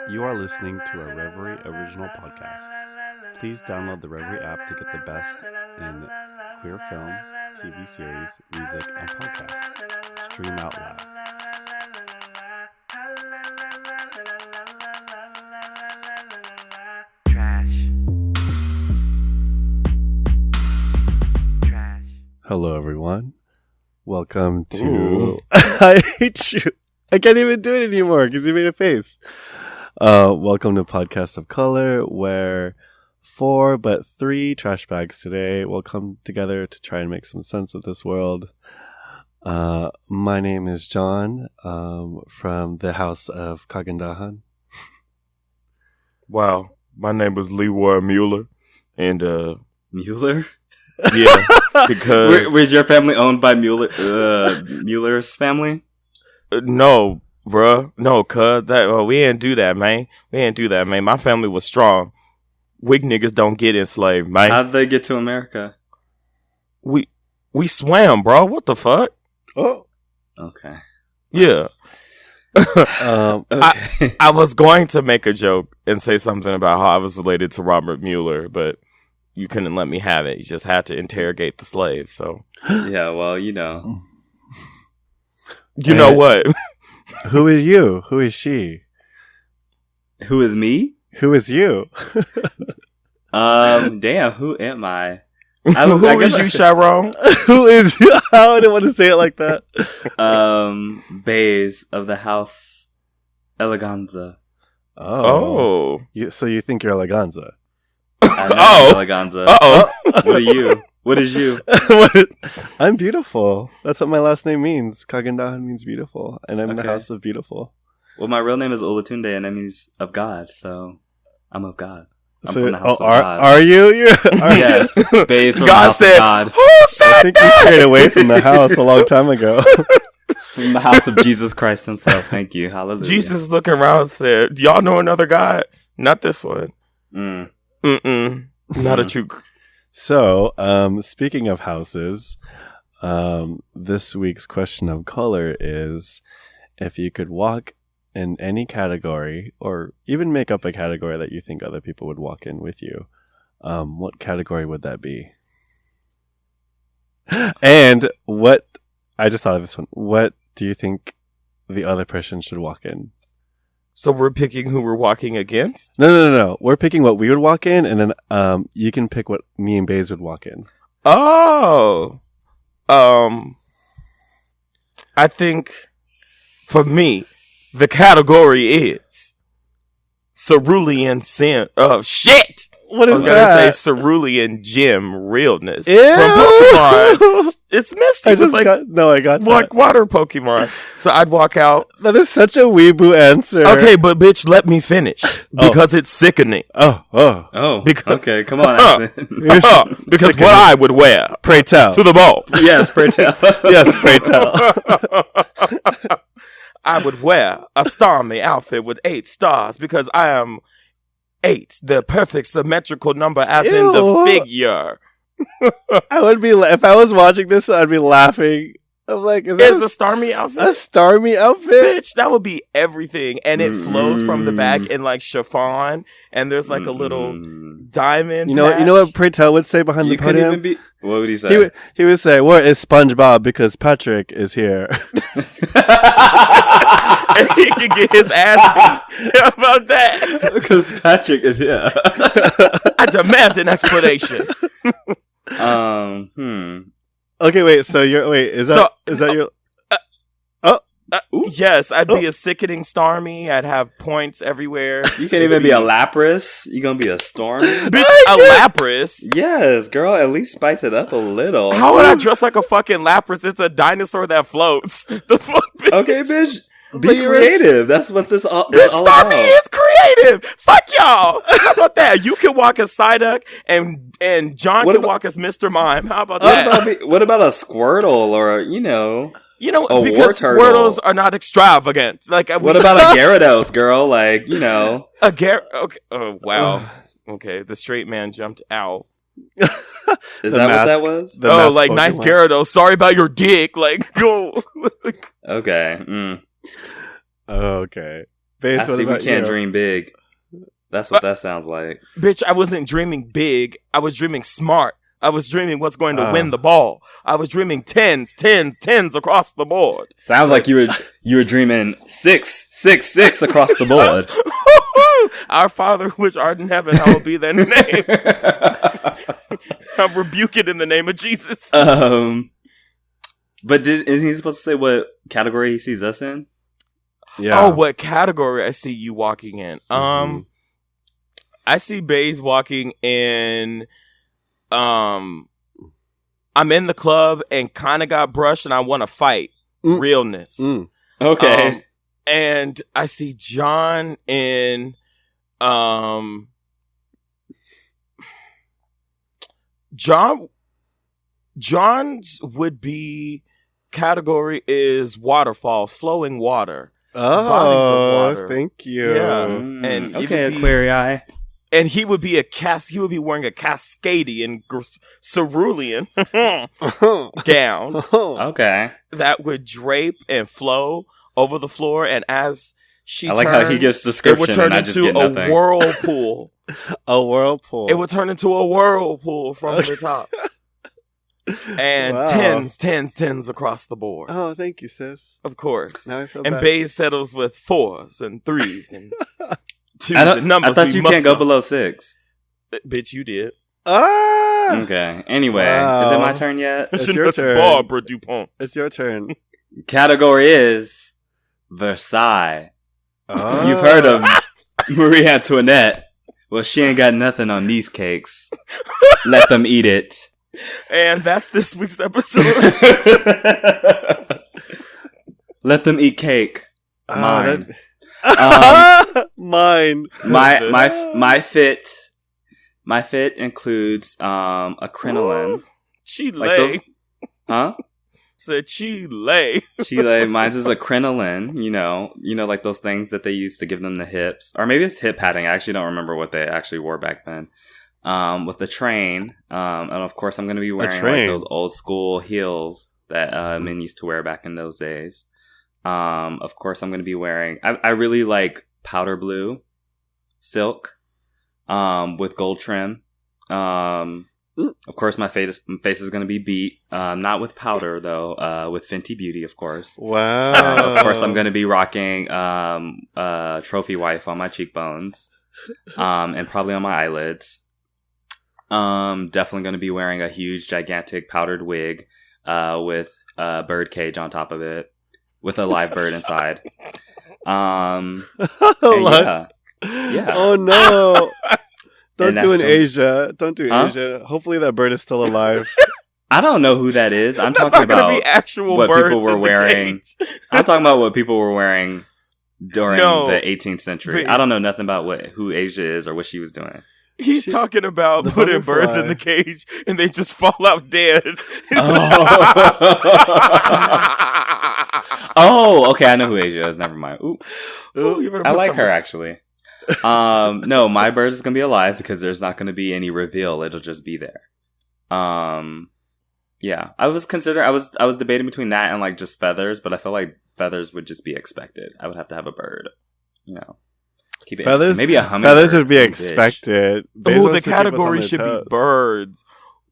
You are listening to a Reverie original podcast. Please download the Reverie app to get the best in queer film, TV series, music, and podcasts. Stream out loud. Hello, everyone. Welcome to... I hate you. I can't even do it anymore because you made a face. Welcome to Podcast of Color, where 4 but 3 trash bags today will come together to try and make some sense of this world. My name is John, from the house of Kagendahan. Wow. My name was Leroy Mueller. And, Mueller? yeah, because... Was your family owned by Mueller's family? No, bruh. No, cuz. We didn't do that, man. My family was strong. Weak niggas don't get enslaved, man. How'd they get to America? We swam, bro. What the fuck? Oh. Okay. Yeah. Okay. I was going to make a joke and say something about how I was related to Robert Mueller, but you couldn't let me have it. You just had to interrogate the slave, so. Yeah, well, you know. You know what? Who is you? Who is she? Who is me? Who is you? Damn, who am I? Who is you, Sharon? Who is you? I didn't want to say it like that. Bays of the House Eleganza. Oh. So you think you're Eleganza? I know Eleganza. Uh-oh. What are you? What is you? I'm beautiful. That's what my last name means. Kagendahan means beautiful, and I'm the house of beautiful. Well, my real name is Olatunde, and that means of God, so I'm of God. I'm So, from the house of God. are you? Yes. Bays from God the house said, of God. who said I think you strayed away from the house a long time ago. From the house of Jesus Christ himself. Thank you. Hallelujah. Jesus looking around and said, do y'all know another God? Not this one. Not a true... So, speaking of houses, this week's question of color is, if you could walk in any category, or even make up a category that you think other people would walk in with you, what category would that be? And I just thought of this one. What do you think the other person should walk in? So we're picking who we're walking against? No. We're picking what we would walk in, and then you can pick what me and Baze would walk in. Oh. I think, for me, the category is cerulean sin. Oh, shit! What is that? I was going to say cerulean gem realness. Ew! From Pokemon. It's Misty. I got that. Water Pokemon. So I'd walk out. That is such a weeboo answer. Okay, but bitch, let me finish. Because it's sickening. Oh, okay, come on, Ashton. Because what I would wear. Pray tell. To the ball. Yes, pray tell. Yes, pray tell. I would wear a starmy outfit with 8 stars because I am 8, the perfect symmetrical number as in the figure. I would be, if I was watching this, I'd be laughing. I'm like, is that a starmy outfit? A starmy outfit? Bitch, that would be everything. And it flows from the back in like chiffon, and there's like a little diamond. You know what Pray Tell would say behind the podium? What would he say? He would say, "Where is SpongeBob? Because Patrick is here." And he could get his ass beat about that. Because Patrick is here. I demand an explanation. Okay, wait. So is that your? Yes, I'd be a sickening Starmie. I'd have points everywhere. You can't even be a Lapras. You gonna be a Storm? Bitch, a Lapras? Yes, girl. At least spice it up a little. How would I dress like a fucking Lapras? It's a dinosaur that floats. The fuck, bitch? Okay, bitch. Be creative. That's what this all This Starmie about. is creative. Fuck y'all. How about that? You can walk as Psyduck and John can walk as Mr. Mime. How about that? What about a Squirtle or, you know, because Squirtles are not extravagant. Like, what about a Gyarados, girl? Like, you know, Okay. Oh wow. Okay. The straight man jumped out. Is that what that was? Oh, like Pokemon. Nice Gyarados. Sorry about your dick. Like, go. Okay. Okay. Base, I what see. We about can't you? dream big. That's what that sounds like. Bitch, I wasn't dreaming big. I was dreaming smart. I was dreaming what's going to win Oh. the ball. I was dreaming tens across the board. Sounds like you were dreaming 6 across the board. Our Father which art in heaven, hallowed be thy name. I rebuke it in the name of Jesus. But isn't he supposed to say what category he sees us in? Yeah. Oh, what category I see you walking in? I see Baze walking in. I'm in the club and kind of got brushed, and I want to fight. Realness. Okay. And I see John in. John's would be category is waterfalls, flowing water. Bodies of water. Thank you. Yeah. And okay, Aquarii. And he would be wearing a Cascadian cerulean gown Okay. that would drape and flow over the floor, and as she I like how he gives it description would turn and I just into get a nothing. whirlpool. A whirlpool. It would turn into a whirlpool from the top. And Wow. tens across the board. Oh, thank you, sis. Of course. Now I feel And bad. Baze settles with 4s and 3s and 2s I and numbers. thought we you must can't go know. below 6. Bitch, you did. Ah! Okay. Anyway, Wow. is it my turn yet? It's your That's turn. Barbara DuPont. It's your turn. Category is Versailles. Oh. You've heard of Marie Antoinette. Well, she ain't got nothing on these cakes. Let them eat it. And that's this week's episode. Let them eat cake. Mine. Mine. My fit includes a crinoline. Chile. Like those, huh? Said Chile. Chile. Mine's is a crinoline. You know, like those things that they used to give them the hips, or maybe it's hip padding. I actually don't remember what they actually wore back then. With the train, and of course I'm going to be wearing like those old school heels that men used to wear back in those days. Of course I'm going to be wearing. I really like powder blue silk, with gold trim. Of course my face is going to be beat, not with powder though, with Fenty Beauty, of course. Wow. Of course I'm going to be rocking trophy wife on my cheekbones, and probably on my eyelids. Definitely going to be wearing a huge, gigantic powdered wig, with a bird cage on top of it, with a live bird inside. And yeah. Oh no! Don't And do an that's Asia. Don't do Huh? Asia. Hopefully that bird is still alive. I don't know who that is. I'm That's talking not gonna about be actual what birds people were in the wearing. cage. I'm talking about what people were wearing during the 18th century. but- I don't know nothing about who Asia is or what she was doing. He's talking about the putting birds butterfly. in the cage and they just fall out dead. Oh, okay. I know who Asia is. Never mind. Ooh. Ooh, you better I put like some- her actually. No, my bird is gonna be alive because there's not gonna be any reveal. It'll just be there. Yeah. I was debating between that and like just feathers, but I feel like feathers would just be expected. I would have to have a bird. Keep it Feathers. interesting. Maybe a hummingbird. Feathers would be Ooh, bitch. expected. Ooh, the category should be birds.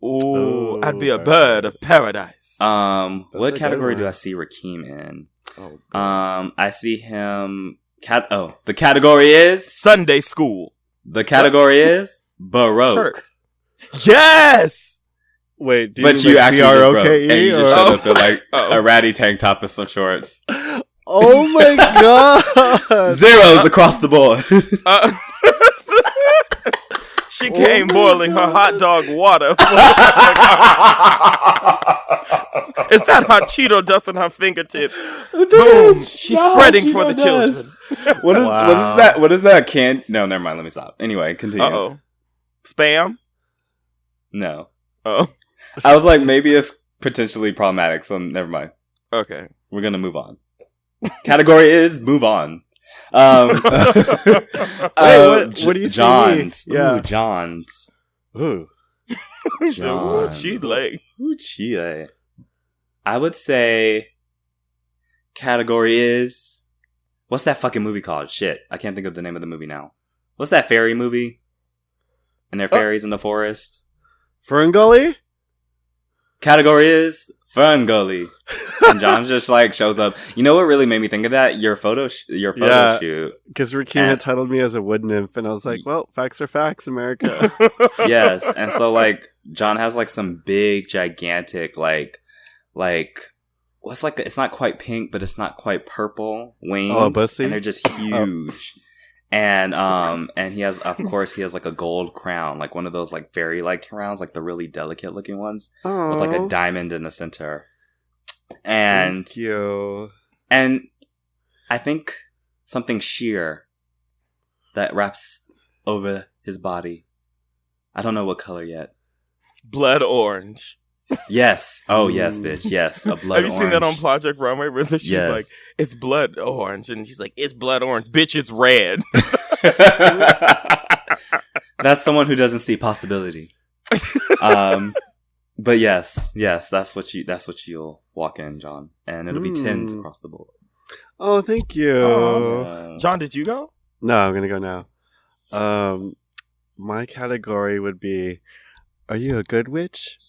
Ooh, I'd be a bird of paradise. What a good category do one. I see Rakeem in? Oh, God. I see him. The category is. Sunday school. The category is Baroque. Church. Yes. Wait, do But you, you actually just broke, B-R-O-K-E, and you just or- showed up in like Oh. a ratty tank top and some shorts. Oh my god! Zeros across the board. She came boiling her hot dog water. It's that hot Cheeto dust on her fingertips. Boom. She's spreading for the children. What is Wow. that? What is that? No, never mind. Let me stop. Anyway, continue. Uh-oh. Spam? No, Oh. I was like, maybe it's potentially problematic. So never mind. Okay. We're gonna move on. Category is move on. What do you see? John's. Yeah. Ooh, John's. Ooh. Ooh, Chile. Ooh, Chile. I would say category is What's that fucking movie called? Shit, I can't think of the name of the movie now. What's that fairy movie? And they're fairies in the forest. Fern Gully? Category is Ferngully. And John just like shows up. You know what really made me think of that? Your photo shoot. Because Rakeem had titled me as a wood nymph, and I was like, well, facts are facts, America. Yes. And so like John has like some big, gigantic, like what's like it's not quite pink, but it's not quite purple wings. Oh, a bussy? And they're just huge. And he has like a gold crown, like one of those like fairy like crowns, like the really delicate looking ones. Aww. With like a diamond in the center. And thank you. And I think something sheer that wraps over his body. I don't know what color yet. Blood orange. Yes. Oh, yes, bitch. Yes, a blood orange. Have you seen that on Project Runway where she's like, it's blood orange. And she's like, it's blood orange. Bitch, it's red. That's someone who doesn't see possibility. But yes, that's what you'll walk in, John. And it'll be tint across the board. Oh, thank you. John, did you go? No, I'm going to go now. My category would be, are you a good witch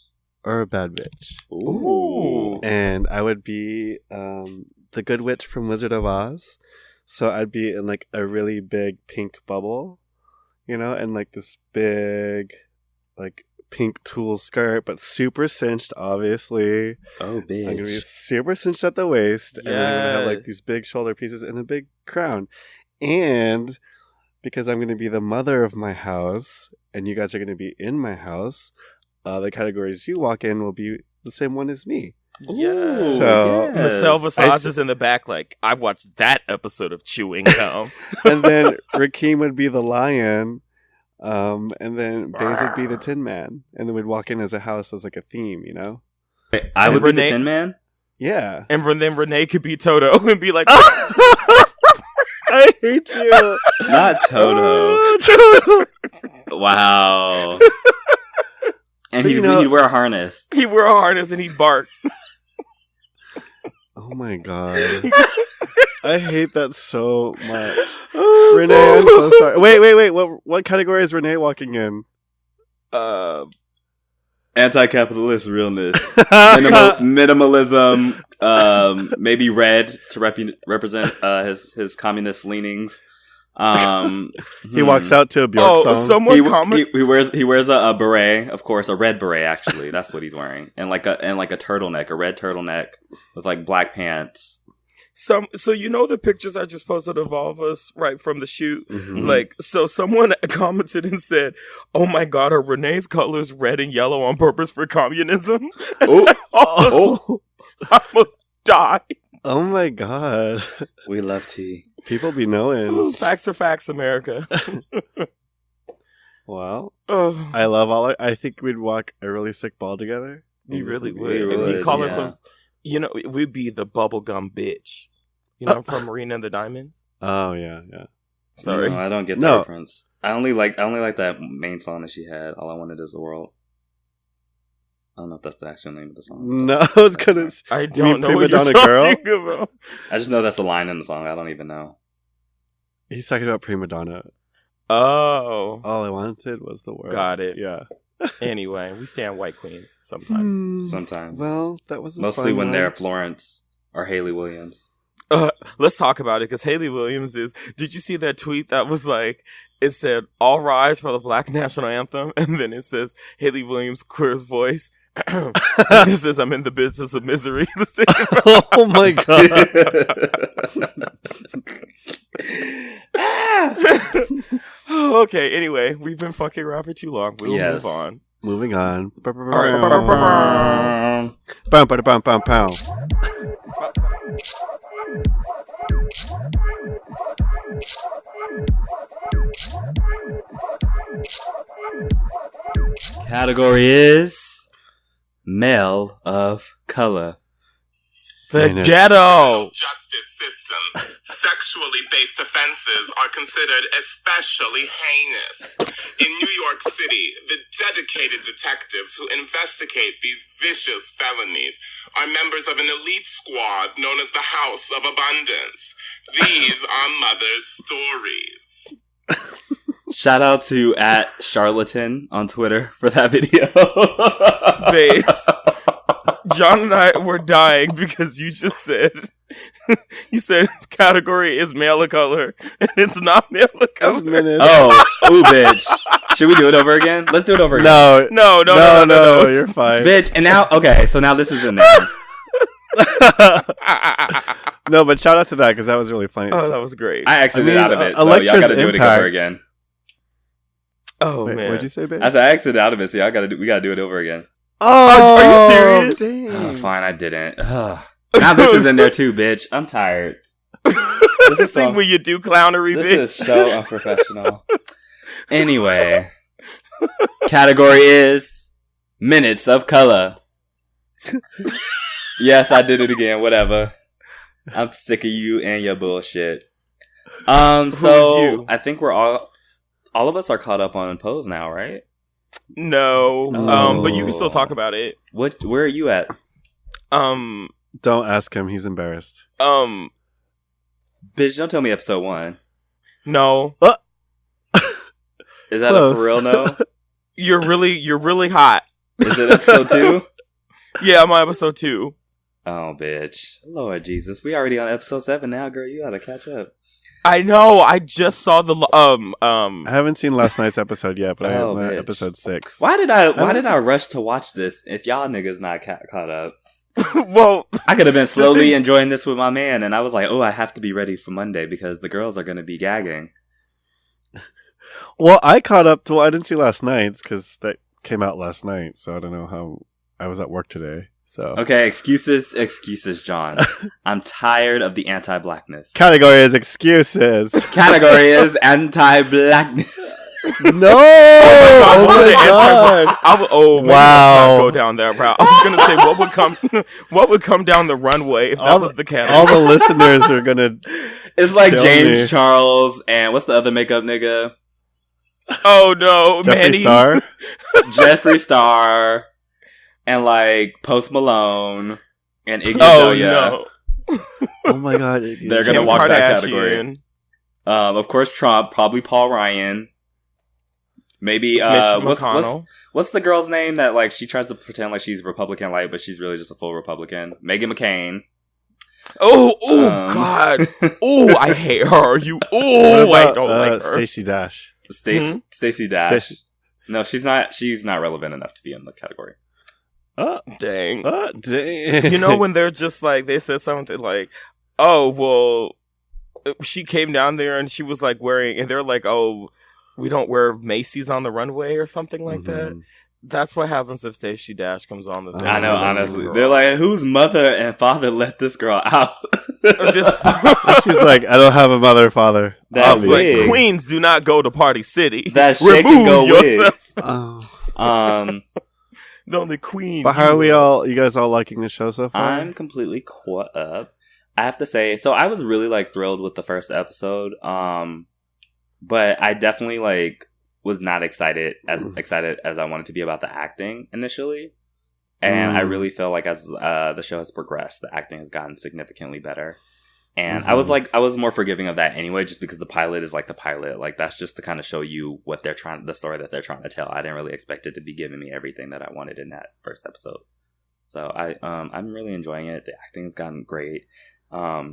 or a bad witch? Ooh. And I would be the good witch from Wizard of Oz. So I'd be in like a really big pink bubble, and like this big like pink tulle skirt, but super cinched, obviously. Oh, bitch. I'm going to be super cinched at the waist. And then I'm going to have like these big shoulder pieces and a big crown. And because I'm going to be the mother of my house and you guys are going to be in my house, the categories you walk in will be the same one as me. Yes. So Michelle Visage is in the back like, I've watched that episode of Chewing Gum. And then Rakeem would be the lion. And then Baze would be the Tin Man. And then we'd walk in as a house as like a theme, Wait, I would be the Tin Man? Yeah. And then Renee could be Toto and be like, I hate you. Not Toto. Toto. Wow. And he'd wear a harness. He'd wear a harness and he'd bark. Oh my god. I hate that so much. Renee, I'm so sorry. Wait. What category is Renee walking in? Anti-capitalist realness. Minimalism. Maybe red to represent his communist leanings. He walks out to a Bjork song. Someone he wears a beret, of course, a red beret. Actually, that's what he's wearing, and like a turtleneck, a red turtleneck with like black pants. So the pictures I just posted of all of us right from the shoot. Mm-hmm. Like, so someone commented and said, "Oh my God, are Renee's colors red and yellow on purpose for communism?" I almost died. Oh my god. We love tea. People be knowing. Facts are facts, America. Well, I love I think we'd walk a really sick ball together. You really would. And we'd call ourselves, we'd be the bubblegum bitch. From Marina and the Diamonds. Oh yeah. Sorry. No, I don't get that reference. I only like that main song that she had. All I Wanted Is the World. I don't know if that's the actual name of the song. No, it's gonna. I don't know what you're talking about. I just know that's a line in the song. I don't even know. He's talking about Prima Donna. Oh. All I wanted was the world. Got it. Yeah. Anyway, we stand white queens sometimes. Sometimes. Well, that was mostly when they're Florence or Haley Williams. Let's talk about it because Haley Williams is. Did you see that tweet that was like? It said, "All rise for the Black National Anthem," and then it says Haley Williams clears voice. And it says, "I'm in the business of misery." Oh my god. Okay. Anyway, we've been fucking around for too long. We'll move on. Moving on. Category is male of color. The Heinous. ghetto. Justice system. Sexually based offenses are considered especially heinous. In New York City, the dedicated detectives who investigate these vicious felonies are members of an elite squad known as the House of Abundance. These are Mother's stories. Shout out to @charlatan on Twitter for that video. Base. John and I were dying because you just said, you said category is male of color, and it's not male of color. Ooh, bitch. Should we do it over again? Let's do it over again. No, you're fine. Bitch, and now, okay, so now this is in there. No, but shout out to that because that was really funny. Oh, that was great. I exited out of it, so Electra's y'all gotta do it impact. over again. Oh, Wait, man. what'd you say, babe? I said I exited out of it, so we gotta do it over again. Oh, are you serious? Dang. Oh, fine, I didn't. Ugh. Now this is in there too, bitch. I'm tired. This is See so, when you do clownery, bitch. this is so unprofessional. Anyway, category is minutes of color. Yes, I did it again. Whatever. I'm sick of you and your bullshit. So you? I think we're all of us are caught up on Pose now, right? No. Oh. But you can still talk about it. Where are you at? Um, Don't ask him. He's embarrassed. um, Bitch, don't tell me episode 1. no. Is that Close. a for real no? You're really hot. Is it episode 2? Yeah, I'm on episode 2. Oh, bitch. Lord Jesus. We already on episode 7 now, girl. You gotta catch up. I know. I just saw the I haven't seen last night's episode yet, but Oh, I'm at bitch. episode 6. Why did I rush to watch this if y'all niggas not caught up? well, I could have been slowly thing- enjoying this with my man, and I was like, oh, I have to be ready for Monday because the girls are going to be gagging. Well, I caught up to. Well, I didn't see last night's because that came out last night, so I don't know how. I was at work today, so. Okay, excuses, John. I'm tired of the anti-blackness. Category is excuses. Category is anti-blackness. No! Oh my god! Wow! Wow. Let's not go down that route. I was gonna say what would come down the runway if that was the category. All the listeners are gonna. It's like Kill James me. Charles and what's the other makeup nigga? Oh no, Jeffree Manny. Star. Jeffree Star and like Post Malone and Iggy Oh Azalea. no, Oh my god! They're gonna Kim walk that Kardashian. category. Of course, Trump, probably Paul Ryan. Maybe Mitch McConnell. what's the girl's name that like she tries to pretend like she's Republican light, but she's really just a full Republican? Meghan McCain. Oh Um, God. Oh, I hate her. You. What Oh, I about, don't like her. Stacey Dash. Stacey Dash. Stacey- No, she's not relevant enough to be in the category. Dang. Dang. You know when they're just like they said something like, "Oh, well, she came down there and she was like wearing," and they're like, "Oh, we don't wear Macy's on the runway or something like that." Mhm. That's what happens if Stacey Dash comes on the thing. I know, Oh, honestly. girl. They're like, whose mother and father let this girl out? She's like, I don't have a mother or father. That's like, wig. Queens do not go to Party City. That shake and go yourself. Oh. The only queen. But how are we all? You guys all liking the show so far? I'm completely caught up. I have to say, so I was really like thrilled with the first episode. But I definitely like was not excited as I wanted to be about the acting initially. And I really feel like as the show has progressed, the acting has gotten significantly better. And I was more forgiving of that anyway, just because the pilot is like the pilot. Like that's just to kind of show you what the story that they're trying to tell. I didn't really expect it to be giving me everything that I wanted in that first episode. So I'm really enjoying it. The acting's gotten great. I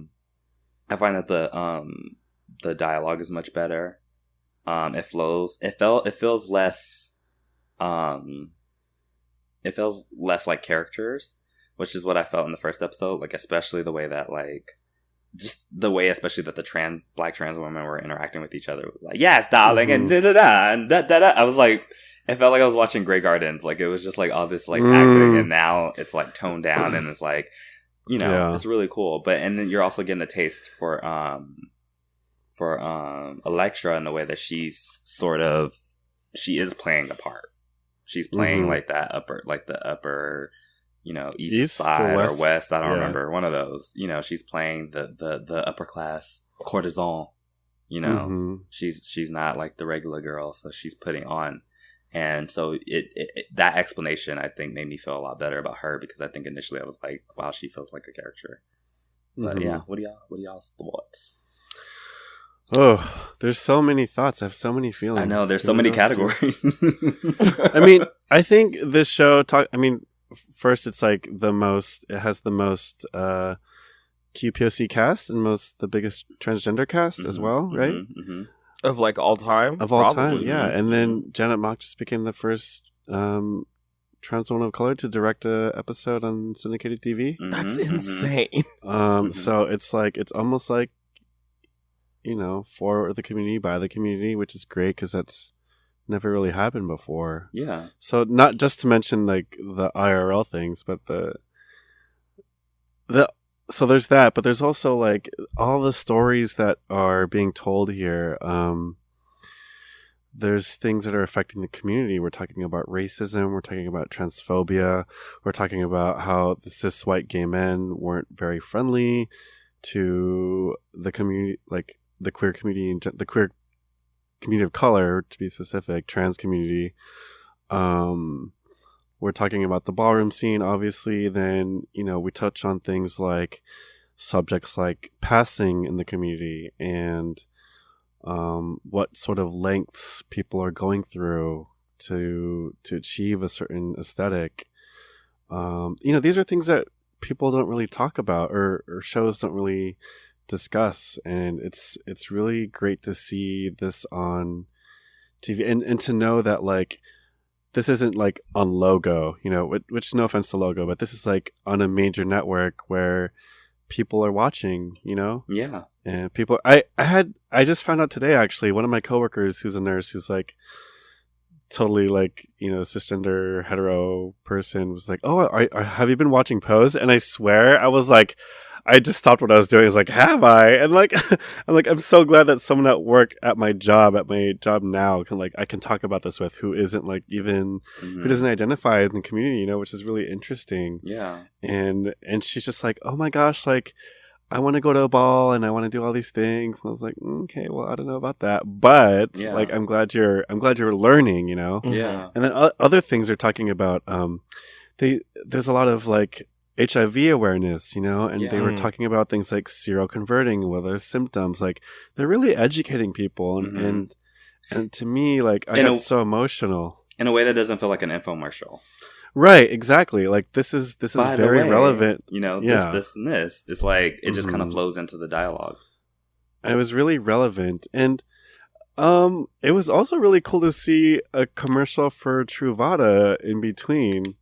find that the dialogue is much better. It flows. It feels less. It feels less like characters, which is what I felt in the first episode. Like especially the way that especially that the black trans women were interacting with each other. It was like, yes, darling, and da da da and da da da. I was like, it felt like I was watching Grey Gardens. Like it was just like all this like acting, and now it's like toned down, and it's like, it's really cool. But and then you're also getting a taste for Electra in the way that she is playing the part. She's playing like the upper, East Side or West. I don't remember. One of those. She's playing the upper class courtesan. She's not like the regular girl, so she's putting on. And so that explanation, I think, made me feel a lot better about her, because I think initially I was like, wow, she feels like a character. But yeah, what are y'all's thoughts? Oh, there's so many thoughts. I have so many feelings. I know, there's so many categories. I mean, I think this show first, it's like it has the most QPOC cast and the biggest transgender cast as well, right? Of like all time? Of all time, yeah. And then Janet Mock just became the first trans woman of color to direct a episode on syndicated TV. That's insane. So it's like, it's almost like, for the community, by the community, which is great, because that's never really happened before. Yeah. So not just to mention like the IRL things, but so there's that, but there's also like all the stories that are being told here. There's things that are affecting the community. We're talking about racism. We're talking about transphobia. We're talking about how the cis white gay men weren't very friendly to the community, like the queer community, the queer community of color, to be specific, trans community. We're talking about the ballroom scene, obviously. Then, we touch on things like subjects like passing in the community and what sort of lengths people are going through to achieve a certain aesthetic. These are things that people don't really talk about, or shows don't really discuss, and it's really great to see this on TV and to know that like this isn't like on Logo, which no offense to Logo, but this is like on a major network where people are watching, Yeah. And people, I just found out today, actually, one of my coworkers who's a nurse, who's like totally like, cisgender hetero person, was like, oh, have you been watching Pose? And I swear I was like, I just stopped what I was doing. I was like, have I? And like, I'm so glad that someone at work at my job now I can talk about this with, who isn't like even, who doesn't identify in the community, which is really interesting. Yeah. And she's just like, oh my gosh, like, I want to go to a ball and I want to do all these things. And I was like, okay, well, I don't know about that, but like, I'm glad you're learning, Yeah. And then other things they're talking about, there's a lot of like HIV awareness, and they were talking about things like seroconverting, whether symptoms, like they're really educating people. And to me, like, I got so emotional in a way that doesn't feel like an infomercial. Right, exactly. Like this is very relevant. This and this. It's like it just kind of flows into the dialogue. It was really relevant, and it was also really cool to see a commercial for Truvada in between.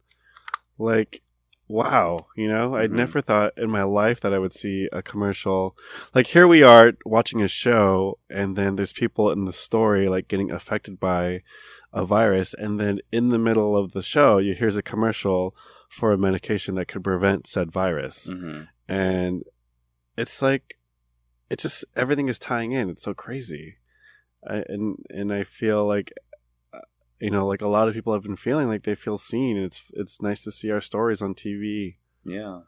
Like, wow, I'd never thought in my life that I would see a commercial. Like, here we are watching a show, and then there's people in the story like getting affected by a virus, and then in the middle of the show here's a commercial for a medication that could prevent said virus. And it's like, it's just, everything is tying in. It's so crazy. And I feel like like a lot of people have been feeling like they feel seen, and it's nice to see our stories on TV. Yeah.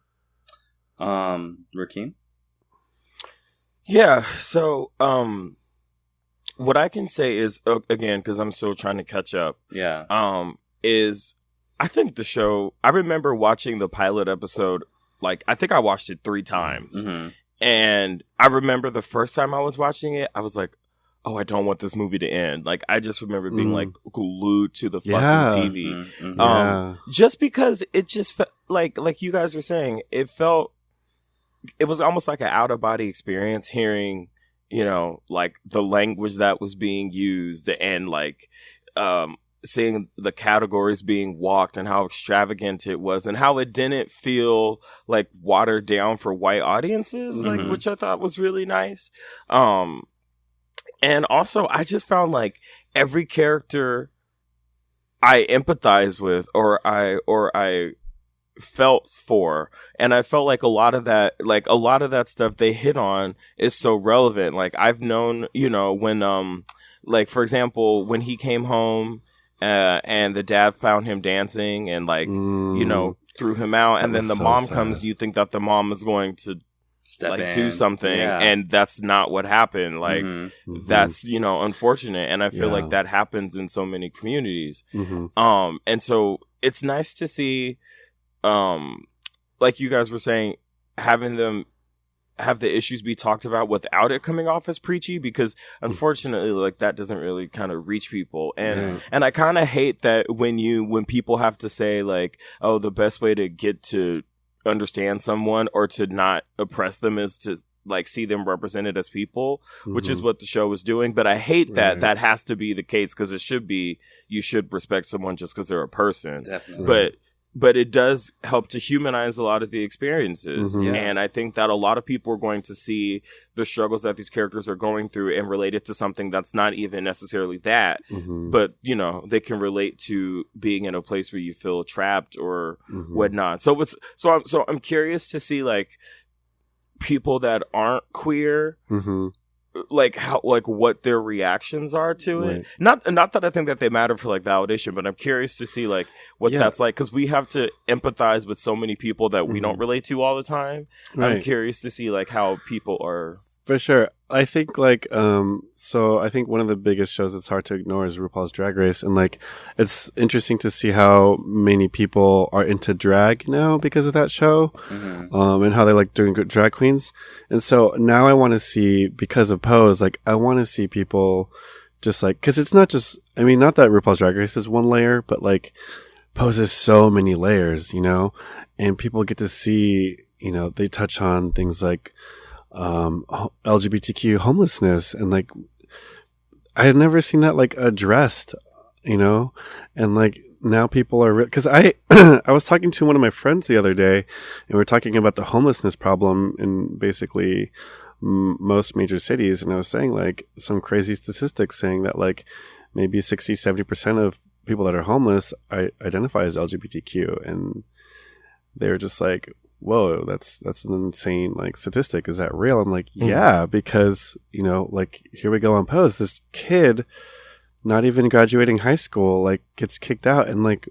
Rakeem? Yeah, so what I can say is, again, because I'm still trying to catch up, is I think the show, I remember watching the pilot episode, like, I think I watched it 3 times. And I remember the first time I was watching it, I was like, oh, I don't want this movie to end. Like, I just remember being like glued to the fucking TV. Just because it just felt like you guys were saying, it was almost like an out of body experience hearing, like the language that was being used, and like seeing the categories being walked and how extravagant it was, and how it didn't feel like watered down for white audiences, like, which I thought was really nice. And also, I just found like every character I empathized with, or I felt for, and I felt like a lot of that stuff they hit on is so relevant. Like, I've known, when like, for example, when he came home and the dad found him dancing, and like threw him out, and then the so mom sad. comes, you think that the mom is going to Step like in. do something, Yeah. and that's not what happened. Like that's, you know, unfortunate, and I feel like that happens in so many communities. And so it's nice to see, like you guys were saying, having them have the issues be talked about without it coming off as preachy, because unfortunately like that doesn't really kind of reach people. And I kind of hate that when people have to say like, oh, the best way to get to understand someone or to not oppress them is to like see them represented as people, which is what the show is doing. But I hate that that has to be the case, because it should be, you should respect someone just because they're a person. Definitely. But it does help to humanize a lot of the experiences. And I think that a lot of people are going to see the struggles that these characters are going through and relate it to something that's not even necessarily that. But, you know, they can relate to being in a place where you feel trapped or whatnot. So I'm curious to see like people that aren't queer, like how, like what their reactions are to it. Not that I think that they matter for like validation, but I'm curious to see like what that's like, because we have to empathize with so many people that we don't relate to all the time. I'm curious to see like how people are. For sure. I think like so I think one of the biggest shows that's hard to ignore is RuPaul's Drag Race, and like it's interesting to see how many people are into drag now because of that show, and how they like doing good drag queens. And so now I want to see, because of Pose, like I want to see people just like, because it's not just, I mean, not that RuPaul's Drag Race is one layer, but like Pose is so many layers, you know, and people get to see, you know, they touch on things like LGBTQ homelessness, and like I had never seen that like addressed, you know, and like now people are because I I was talking to one of my friends the other day, and we are talking about the homelessness problem in basically most major cities, and I was saying like some crazy statistics saying that like maybe 60-70% of people that are homeless identify as LGBTQ, and they were just like, whoa, that's an insane like statistic. Is that real? I'm like, yeah, because, you know, like here we go on Pose. This kid, not even graduating high school, like gets kicked out, and like,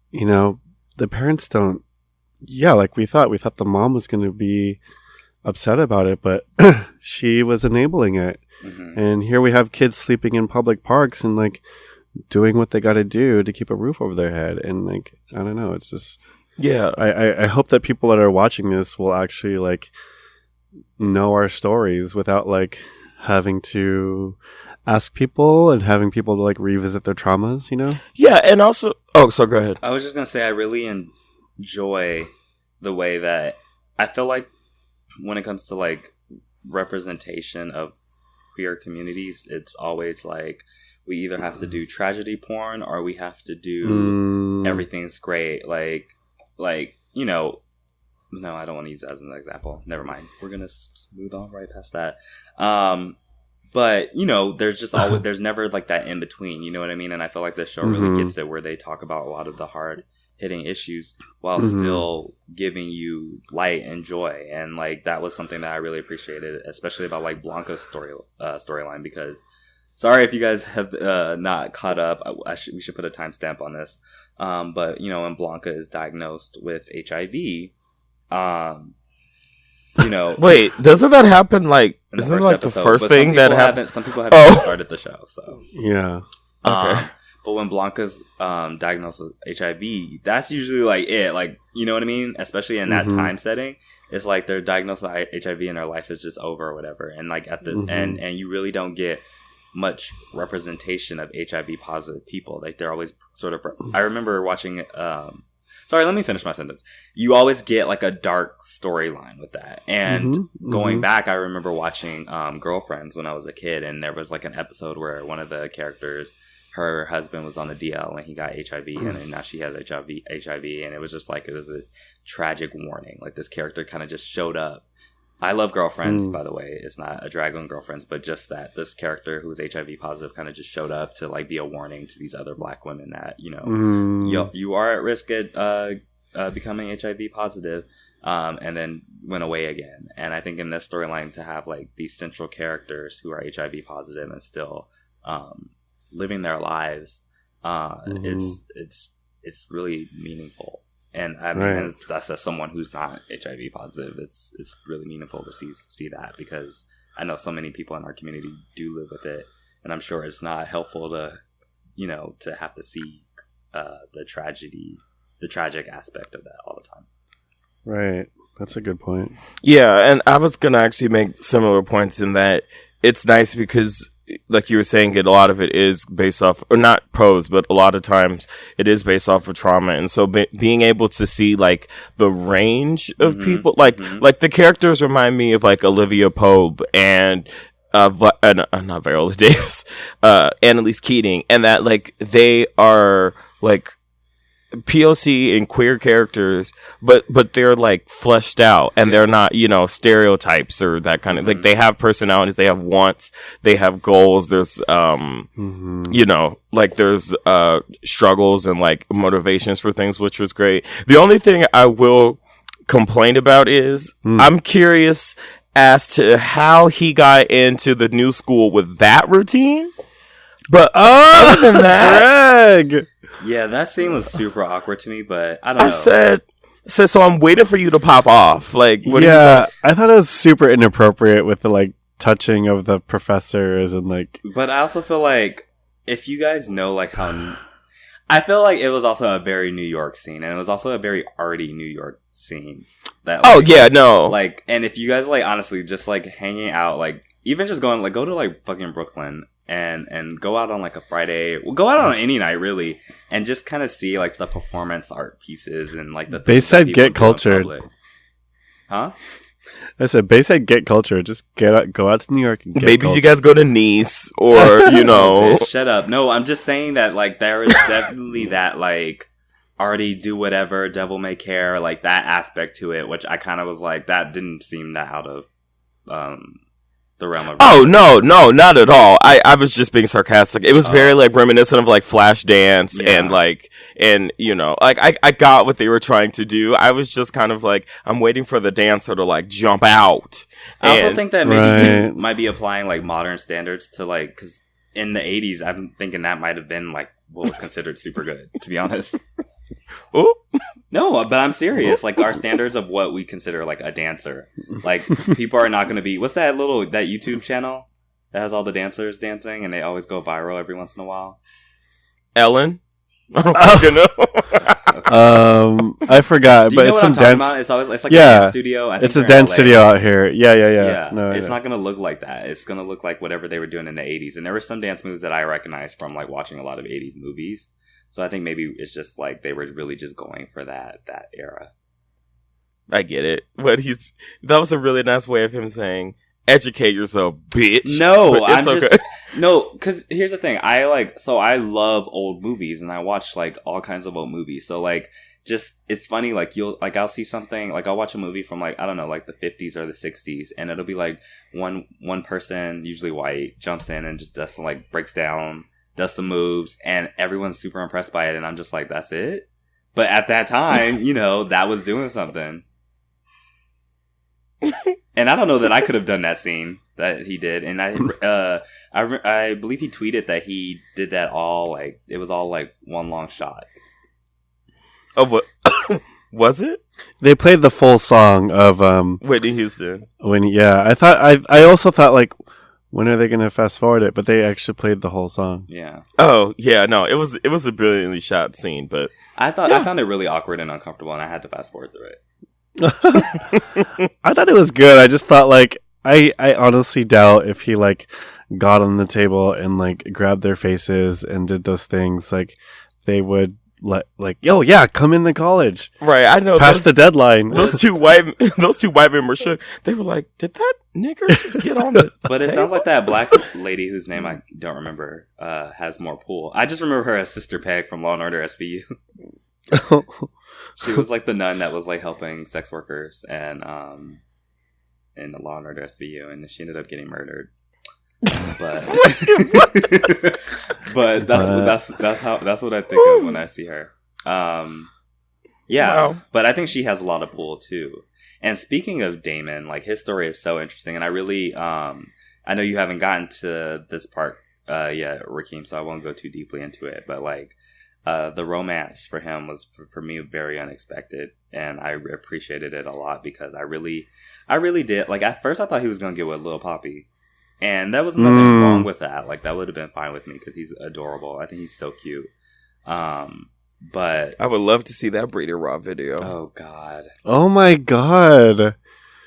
you know, the parents don't. Yeah, like we thought the mom was going to be upset about it, but she was enabling it. And here we have kids sleeping in public parks and like doing what they got to do to keep a roof over their head. And like, I don't know, it's just. Yeah, I hope that people that are watching this will actually like know our stories without like having to ask people and having people to like revisit their traumas, you know? Yeah, and also, so go ahead. I was just gonna say I really enjoy the way that I feel like when it comes to like representation of queer communities, it's always like we either have to do tragedy porn or we have to do everything's great, like, you know, no, I don't want to use that as an example. Never mind. We're going to smooth on right past that. But, you know, there's just always, there's never like that in between, you know what I mean? And I feel like this show really gets it, where they talk about a lot of the hard hitting issues while still giving you light and joy. And like, that was something that I really appreciated, especially about like Blanca's storyline, because sorry if you guys have not caught up. We should put a timestamp on this. But, you know, when Blanca is diagnosed with HIV, you know... Wait, doesn't that happen, like... Isn't that, like, episode, the first thing that happened? Some people haven't even started the show, so... Yeah. Okay. But when Blanca's diagnosed with HIV, that's usually, like, it. Like, you know what I mean? Especially in that time setting. It's like they're diagnosed with HIV and their life is just over or whatever. And, like, at the end, and you really don't get much representation of HIV positive people. Like they're always sort of, I remember watching, sorry, let me finish my sentence. You always get like a dark storyline with that. And going back, I remember watching Girlfriends when I was a kid, and there was like an episode where one of the characters, her husband was on the DL and he got HIV, and then now she has HIV, and it was just like, it was this tragic warning. Like this character kind of just showed up. I love Girlfriends, by the way. It's not a drag on Girlfriends, but just that this character who was HIV positive kind of just showed up to like be a warning to these other Black women that, you know, you are at risk at becoming HIV positive, and then went away again. And I think in this storyline, to have like these central characters who are HIV positive and still living their lives, it's really meaningful. And I mean, that's as someone who's not HIV positive, it's really meaningful to see that, because I know so many people in our community do live with it, and I'm sure it's not helpful to, to have to see the tragic aspect of that all the time. Right. That's a good point. Yeah, and I was going to actually make similar points in that it's nice because, like you were saying, a lot of it is based off, or not pros, but a lot of times it is based off of trauma. And so being able to see like the range of people, like the characters remind me of like Olivia Pope and not Viola Davis, Annalise Keating, and that like they are like POC and queer characters, but they're like fleshed out, and they're not, stereotypes or that kind of, like, they have personalities, they have wants, they have goals, there's like there's struggles and like motivations for things, which was great. The only thing I will complain about is I'm curious as to how he got into the new school with that routine, but other than that, drag. Yeah, that scene was super awkward to me, but I don't know. I said, so I'm waiting for you to pop off. Like, what I thought it was super inappropriate with the like touching of the professors and like. But I also feel like if you guys know like how, I feel like it was also a very New York scene, and it was also a very arty New York scene. That like, and if you guys like honestly just like hanging out, like even just going like go to like fucking Brooklyn. And go out on like a Friday, go out on any night really, and just kind of see like the performance art pieces and like the things Bayside get cultured, huh? I said Bayside get cultured. Just go out to New York and get maybe cultured. you guys go to Nice or Bitch, shut up. No, I'm just saying that like there is definitely that like arty do whatever devil may care like that aspect to it, which I kind of was like that didn't seem that out of the realm of no, not at all. I was just being sarcastic. It was very like reminiscent of like Flashdance and like, and like I got what they were trying to do. I was just kind of like, I'm waiting for the dancer to like jump out. I also think that maybe you might be applying like modern standards to like, because in the 80s I'm thinking that might have been like what was considered super good, to be honest. Ooh. No, but I'm serious. Like our standards of what we consider like a dancer, like people are not going to be. What's that YouTube channel that has all the dancers dancing and they always go viral every once in a while? Ellen. I don't fucking know. I forgot, but it's some dance. It's like a dance studio. I think it's a dance studio out here. Yeah. No, it's not going to look like that. It's going to look like whatever they were doing in the 80s. And there were some dance moves that I recognized from like watching a lot of 80s movies. So I think maybe it's just like they were really just going for that era. I get it. But that was a really nice way of him saying, educate yourself, bitch. No, I'm okay. Because here's the thing. I love old movies and I watch like all kinds of old movies. So like, just, it's funny, like I'll see something, like I'll watch a movie from like, I don't know, like the 50s or the 60s, and it'll be like one person, usually white, jumps in and just does some like breaks down, does some moves, and everyone's super impressed by it, and I'm just like, that's it? But at that time, that was doing something. And I don't know that I could have done that scene that he did. And I believe he tweeted that he did that all, like, it was all like one long shot. Of what? Was it? They played the full song of Whitney Houston. I also thought like, when are they going to fast forward it? But they actually played the whole song. Yeah. Oh, yeah. No, it was a brilliantly shot scene, but I found it really awkward and uncomfortable, and I had to fast forward through it. I thought it was good. I just thought like, I honestly doubt if he like got on the table and like grabbed their faces and did those things, like they would like, yo, yeah, come into college. Right, I know. Past the deadline. Those two white men were shook. They were like, did that nigger just get on the But it table? sounds like that black lady whose name I don't remember has more pull. I just remember her as Sister Peg from Law & Order SVU. She was like the nun that was like helping sex workers and in the Law & Order SVU, and she ended up getting murdered. But but that's what I think of when I see her. Yeah, wow. But I think she has a lot of pull too. And speaking of Damon, like his story is so interesting, and I really I know you haven't gotten to this part yet, Rakeem, so I won't go too deeply into it. But like the romance for him was for me very unexpected, and I appreciated it a lot because I really did. Like at first, I thought he was gonna get with Lil Poppy, and there was nothing wrong with that. Like that would have been fine with me because he's adorable. I think he's so cute. But I would love to see that Breeder Raw video. Oh God! Oh my God!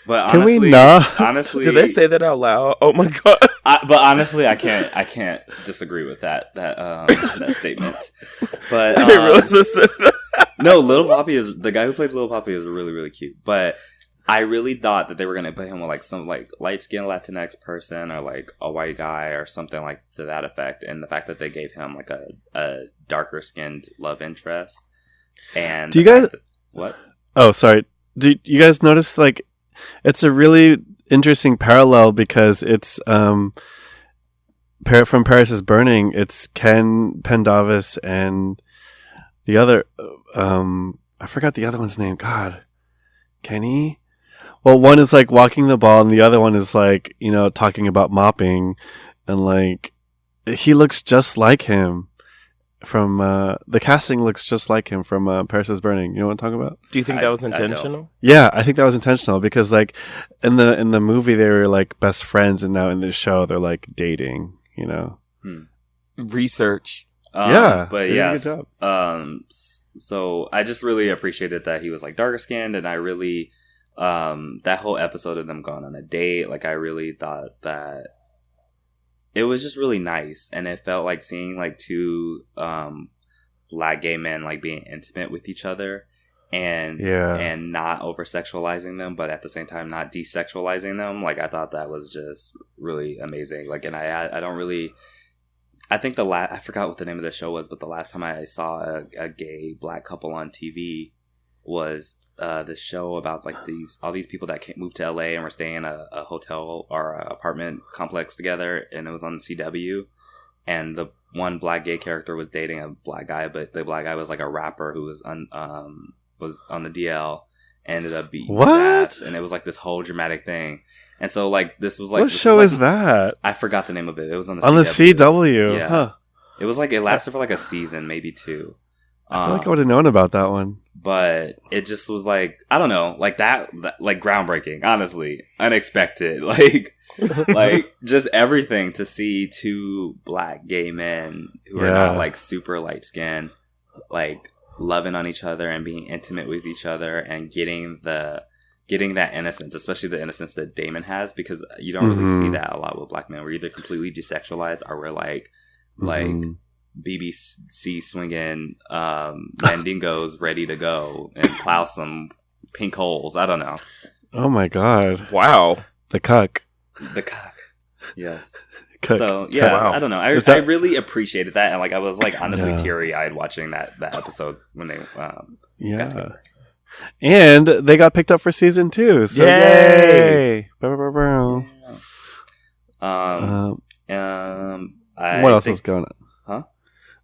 But can honestly, we not? Honestly, did they say that out loud? Oh my God! But honestly, I can't disagree with that statement. But I didn't realize I said that. No, Lil Poppy is the guy who plays Lil Poppy is really, really cute. But I really thought that they were gonna put him with like some like light skinned Latinx person or like a white guy or something like to that effect. And the fact that they gave him like a darker skinned love interest. And do you guys what? Oh, sorry. Do you guys notice like it's a really interesting parallel because it's from Paris is Burning. It's Ken Pendavis and the other I forgot the other one's name. God, Kenny. Well, one is like walking the ball, and the other one is like talking about mopping, and like he looks just like him from the casting looks just like him from Paris is Burning. You know what I'm talking about? Do you think that was intentional? Yeah, I think that was intentional because like in the movie they were like best friends, and now in the show they're like dating. Research. Yeah, but yes. So I just really appreciated that he was like darker skinned, and I really that whole episode of them going on a date, like I really thought that it was just really nice, and it felt like seeing like two black gay men like being intimate with each other, and not over sexualizing them, but at the same time not desexualizing them. Like I thought that was just really amazing. Like, and I don't really. I think I forgot what the name of the show was, but the last time I saw a gay black couple on TV was this show about like all these people that moved to LA and were staying in a hotel or a apartment complex together, and it was on CW, and the one black gay character was dating a black guy, but the black guy was like a rapper who was on the DL, ended up beating his ass, and it was like this whole dramatic thing. And so like this was like what show is that? I forgot the name of it. It was on the CW. Yeah. Huh. It was like it lasted for like a season, maybe two. I feel like I would have known about that one. But it just was like, I don't know, like that like groundbreaking, honestly. Unexpected. Like just everything to see two black gay men who are not like super light skinned, like loving on each other and being intimate with each other and getting that innocence, especially the innocence that Damon has, because you don't really see that a lot with black men. We're either completely desexualized or we're like BBC swinging mandingos ready to go and plow some pink holes. I don't know. Oh my God! Wow, the cuck. Yes. Cuck. So yeah, wow. I don't know. I really appreciated that, and like I was like honestly teary eyed watching that episode when they got together. And they got picked up for season 2. So yay! What What else is going on? Huh?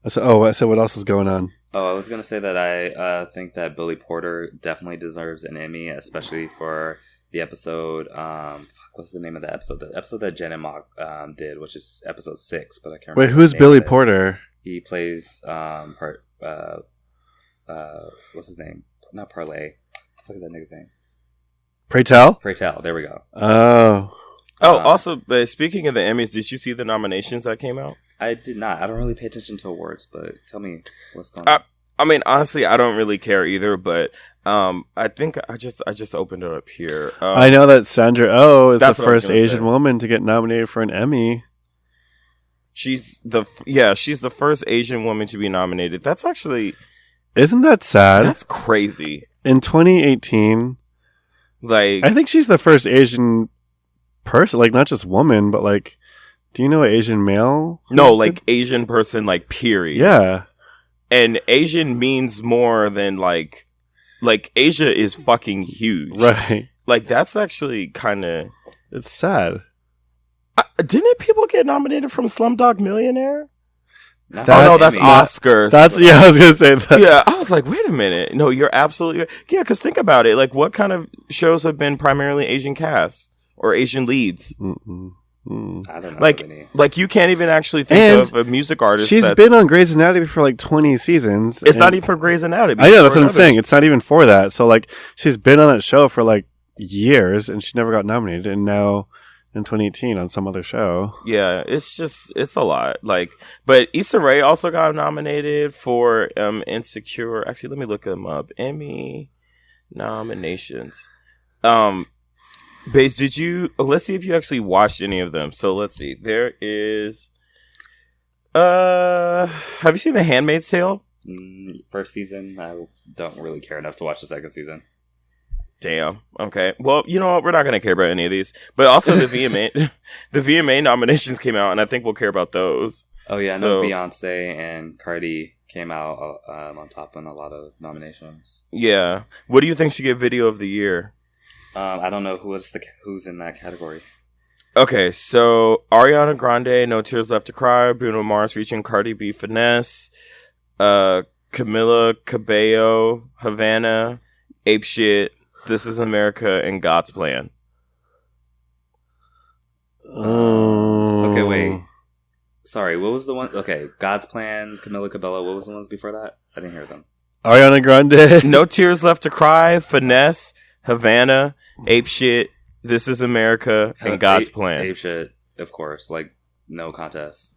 I said what else is going on? Oh, I was gonna say that I think that Billy Porter definitely deserves an Emmy, especially for the episode. What's the name of the episode? The episode that Jen and Mock did, which is episode 6. But I can't remember. Wait, who's Billy Porter? He plays what's his name? Not Parlay. What is that nigga's name? Pray Tell? Pray Tell. There we go. Oh. Also, speaking of the Emmys, did you see the nominations that came out? I did not. I don't really pay attention to awards, but tell me what's going on. I mean, honestly, I don't really care either, but I think I just opened it up here. I know that Sandra Oh is the first Asian woman to get nominated for an Emmy. She's the first Asian woman to be nominated. That's actually... Isn't that sad? That's crazy. In 2018, like I think she's the first Asian person, like not just woman, but like, do you know an Asian male? No, like Asian person, like period. Yeah, and Asian means more than like Asia is fucking huge, right? Like that's actually kind of it's sad. Didn't people get nominated from Slumdog Millionaire? That's Oscars. I was gonna say that. Yeah, I was like, wait a minute. No, you're absolutely because think about it. Like, what kind of shows have been primarily Asian casts or Asian leads? I don't know. Like you can't even actually think of a music artist. She's been on Grey's Anatomy for like 20 seasons. It's not even for Grey's Anatomy. I know, that's what I'm saying. It's not even for that. So like she's been on that show for like years and she never got nominated, and now in 2018 on some other show. Yeah, it's a lot. Like, but Issa Rae also got nominated for Insecure. Actually, let me look them up. Emmy nominations. Baze, let's see if you actually watched any of them. So let's see. There is have you seen The Handmaid's Tale? First season. I don't really care enough to watch the second season. Damn. Okay. Well, you know what? We're not going to care about any of these. But also the VMA nominations came out, and I think we'll care about those. Oh yeah, I know Beyonce and Cardi came out on top in a lot of nominations. Yeah. What do you think should get Video of the Year? I don't know who's in that category. Okay, so Ariana Grande, No Tears Left to Cry, Bruno Mars featuring Cardi B, Finesse, Camila Cabello, Havana, Ape Shit, This Is America, and God's Plan. Okay, wait. Sorry, what was the one? Okay, God's Plan, Camila Cabello. What was the ones before that? I didn't hear them. Ariana Grande. No Tears Left to Cry, Finesse, Havana, Ape Shit, This Is America, and God's Plan. Ape Shit, of course. Like, no contest.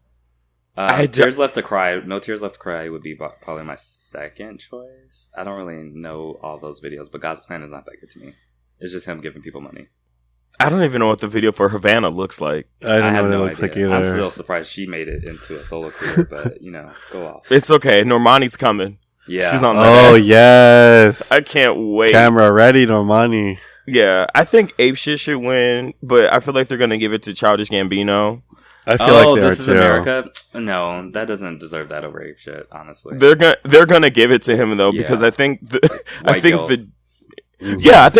Tears Left to Cry. No Tears Left to Cry would be probably my second choice. I don't really know all those videos, but God's Plan is not that good to me. It's just him giving people money. I don't even know what the video for Havana looks like. I don't know what it looks like either. I'm still surprised she made it into a solo career, but, go off. It's okay. Normani's coming. Yeah. She's on that. Oh, yes. I can't wait. Camera ready, Normani. Yeah. I think Ape Shit should win, but I feel like they're going to give it to Childish Gambino. I feel like This Is America? No, that doesn't deserve that over Ape Shit, honestly. They're gonna give it to him though, because I think I think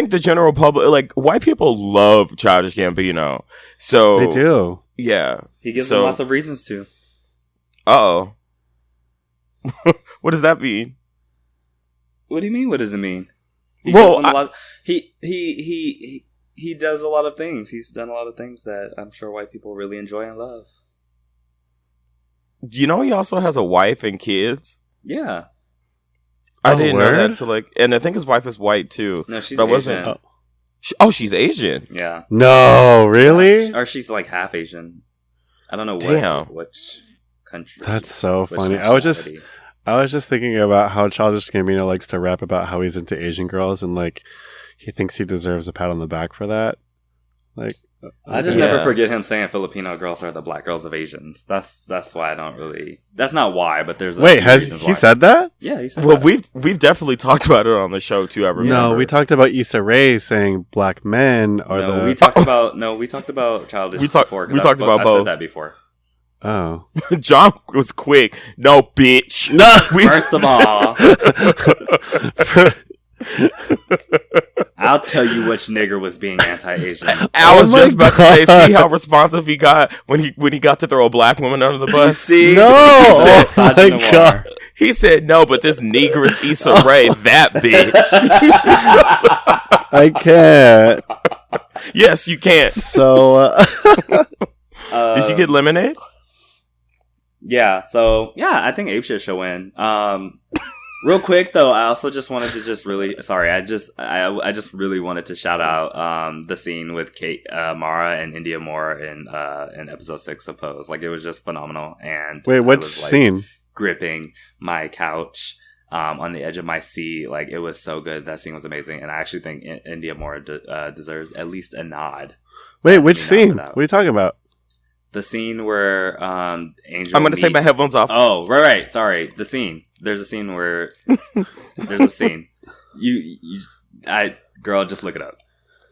the general public, like white people, love Childish Gambino. So they do. Yeah, he gives them lots of reasons to. Oh, what does that mean? What do you mean? What does it mean? He does a lot of things. He's done a lot of things that I'm sure white people really enjoy and love. You know, he also has a wife and kids. Yeah, I didn't know that. So and I think his wife is white too. No, she's Asian. She's Asian. Yeah. No, really? Or she's like half Asian. I don't know which country. That's so funny. I was just thinking about how Childish Gambino likes to rap about how he's into Asian girls and like he thinks he deserves a pat on the back for that. Like, I just never forget him saying Filipino girls are the black girls of Asians. That's why I don't really. That's not why, but there's has he said that? Yeah, he said. Well, we've definitely talked about it on the show too. I remember. No, we talked about Issa Rae saying black men are we talked about Childish. We talked about both. I said that before. Oh, John was quick. No, bitch. No. First of all. I'll tell you which nigger was being anti-Asian. I was just about to say, see how responsive he got when he got to throw a black woman under the bus? See? No! He said, my God. He said, no, but this negress Issa Rae, that bitch. I can't. Yes, you can't. So, did she get lemonade? Yeah, I think Ape Shit should win. Real quick though, I also just wanted to I just really wanted to shout out the scene with Mara and India Moore in episode 6 of Pose. Like, it was just phenomenal. And wait, which scene? Gripping my couch on the edge of my seat. Like, it was so good. That scene was amazing, and I actually think India Moore deserves at least a nod. Wait, which scene? What are you talking about? The scene where Angel. I'm going to take my headphones off. Oh, right. Sorry. The scene. There's a scene where there's a scene. Girl, just look it up.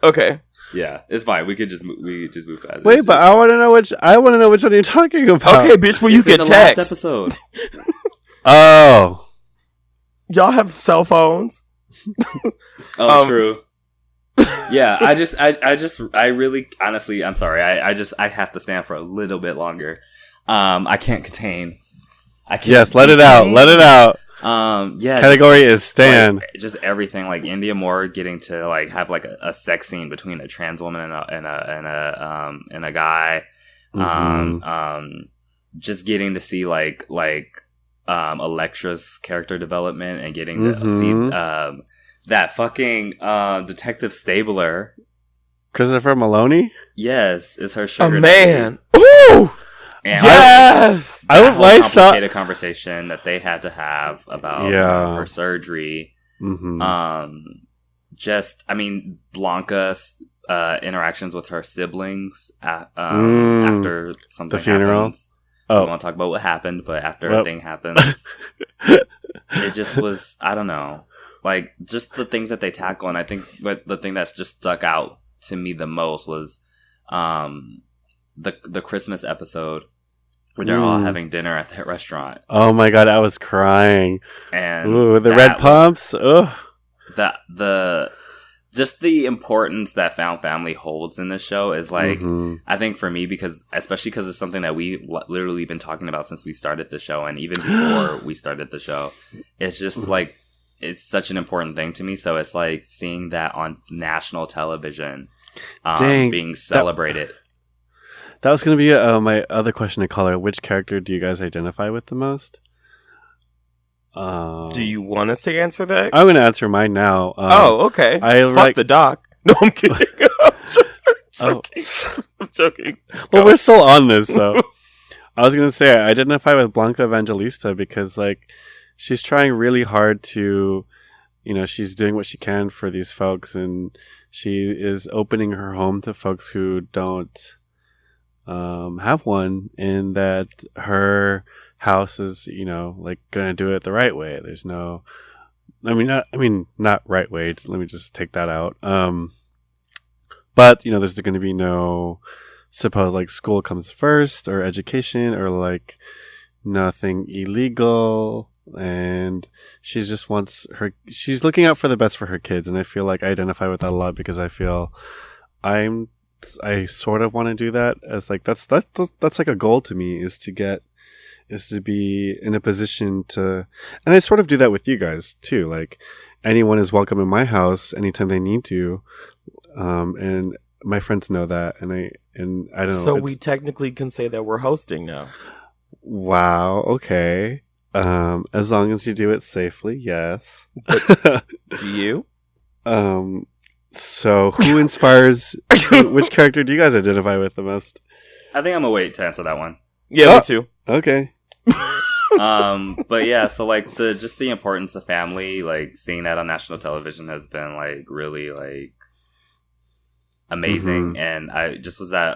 Okay. Yeah, it's fine. We could just move past. Wait, but I want to know which one you're talking about. Okay, bitch. Will you get text? Last episode. Oh, y'all have cell phones. Oh, true. Yeah, I really, honestly, I'm sorry. I have to stand for a little bit longer. I can't contain. Yes, let it out. Let it out. Yeah. Category is stand. Like, just everything, like India Moore getting to like have like a sex scene between a trans woman and a guy, Just getting to see like Electra's character development and getting to see that fucking Detective Stabler. Christopher Maloney? Yes, is her sugar man. daddy. Ooh! And Yes! I saw a conversation that they had to have about her surgery. Blanca's interactions with her siblings after something the funeral happens. I don't want to talk about what happened, but after a thing happens, it just was, I don't know, like just the things that they tackle. And I think the thing that's just stuck out to me the most was the Christmas episode where they're all having dinner at that restaurant. Oh my god, I was crying. And the red pumps. Ugh. Just the importance that found family holds in this show is like, I think for me, especially because it's something that we literally been talking about since we started the show, and even before we started the show, it's just like, it's such an important thing to me. So it's like seeing that on national television, being celebrated. That was going to be my other question to Caller. Which character do you guys identify with the most? Do you want us to answer that? I'm going to answer mine now. Okay. Fuck the doc. No, I'm kidding. I'm joking. Well, we're still on this, so I was going to say I identify with Blanca Evangelista because, like, she's trying really hard to, she's doing what she can for these folks, and she is opening her home to folks who don't have one, and that her house is, like gonna do it the right way. There's no, not right way. Let me just take that out. But there's going to be no suppose like school comes first or education or like nothing illegal, and she just wants she's looking out for the best for her kids, and I feel like I identify with that a lot because I feel I sort of want to do that as like that's like a goal to me is to be in a position to, and I sort of do that with you guys too. Like anyone is welcome in my house anytime they need to, and my friends know that, and I don't know. So we technically can say that we're hosting now. Wow. Okay. As long as you do it safely, yes. Do you? So who inspires? Which character do you guys identify with the most? I think I'm gonna wait to answer that one. Yeah, me too. Okay. But yeah, so like the importance of family, like seeing that on national television has been like really like amazing. And I just was at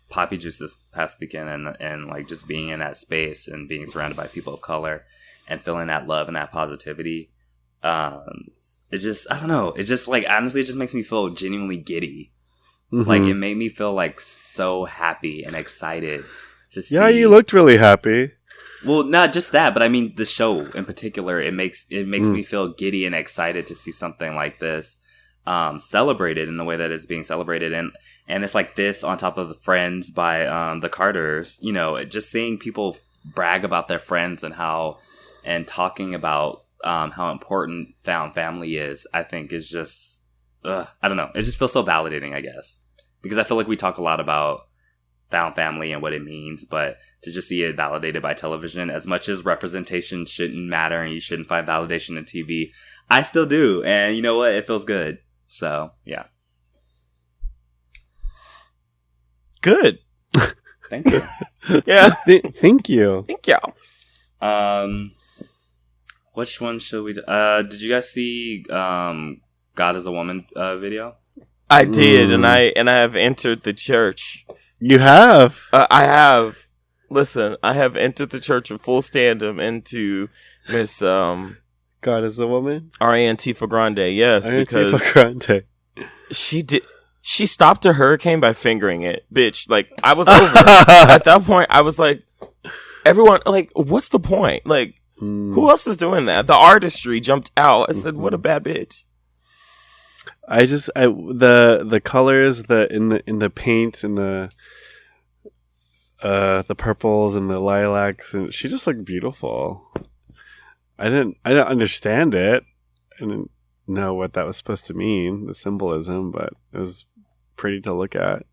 Poppy Juice this past weekend, and like just being in that space and being surrounded by people of color and feeling that love and that positivity. It just, I don't know, it just like honestly it just makes me feel genuinely giddy. Like it made me feel like so happy and excited to see. Yeah, you looked really happy. Well, not just that, but I mean the show in particular. It makes me feel giddy and excited to see something like this celebrated in the way that it's being celebrated, and it's like this on top of the Friends by the Carters. Just seeing people brag about their friends and talking about how important found family is, I think is just I don't know. It just feels so validating, I guess, because I feel like we talk a lot about found family and what it means, but to just see it validated by television, as much as representation shouldn't matter and you shouldn't find validation in TV, I still do. And you know what? It feels good. So, yeah. Good. Thank you. Yeah. Thank you. Thank you. Which one should we do? Did you guys see God is a Woman video? I did, and I have entered the church. You have? I have. Listen, I have entered the church in full stand-up into Miss God is a Woman? Antifa Grande, yes. Because Antifa Grande. She stopped a hurricane by fingering it, bitch. Like, I was over it. At that point, I was like, everyone, like, what's the point? Like, who else is doing that? The artistry jumped out. I said, what a bad bitch. The colors in the paint and the purples and the lilacs, and she just looked beautiful. I didn't understand it. I didn't know what that was supposed to mean, the symbolism, but it was pretty to look at.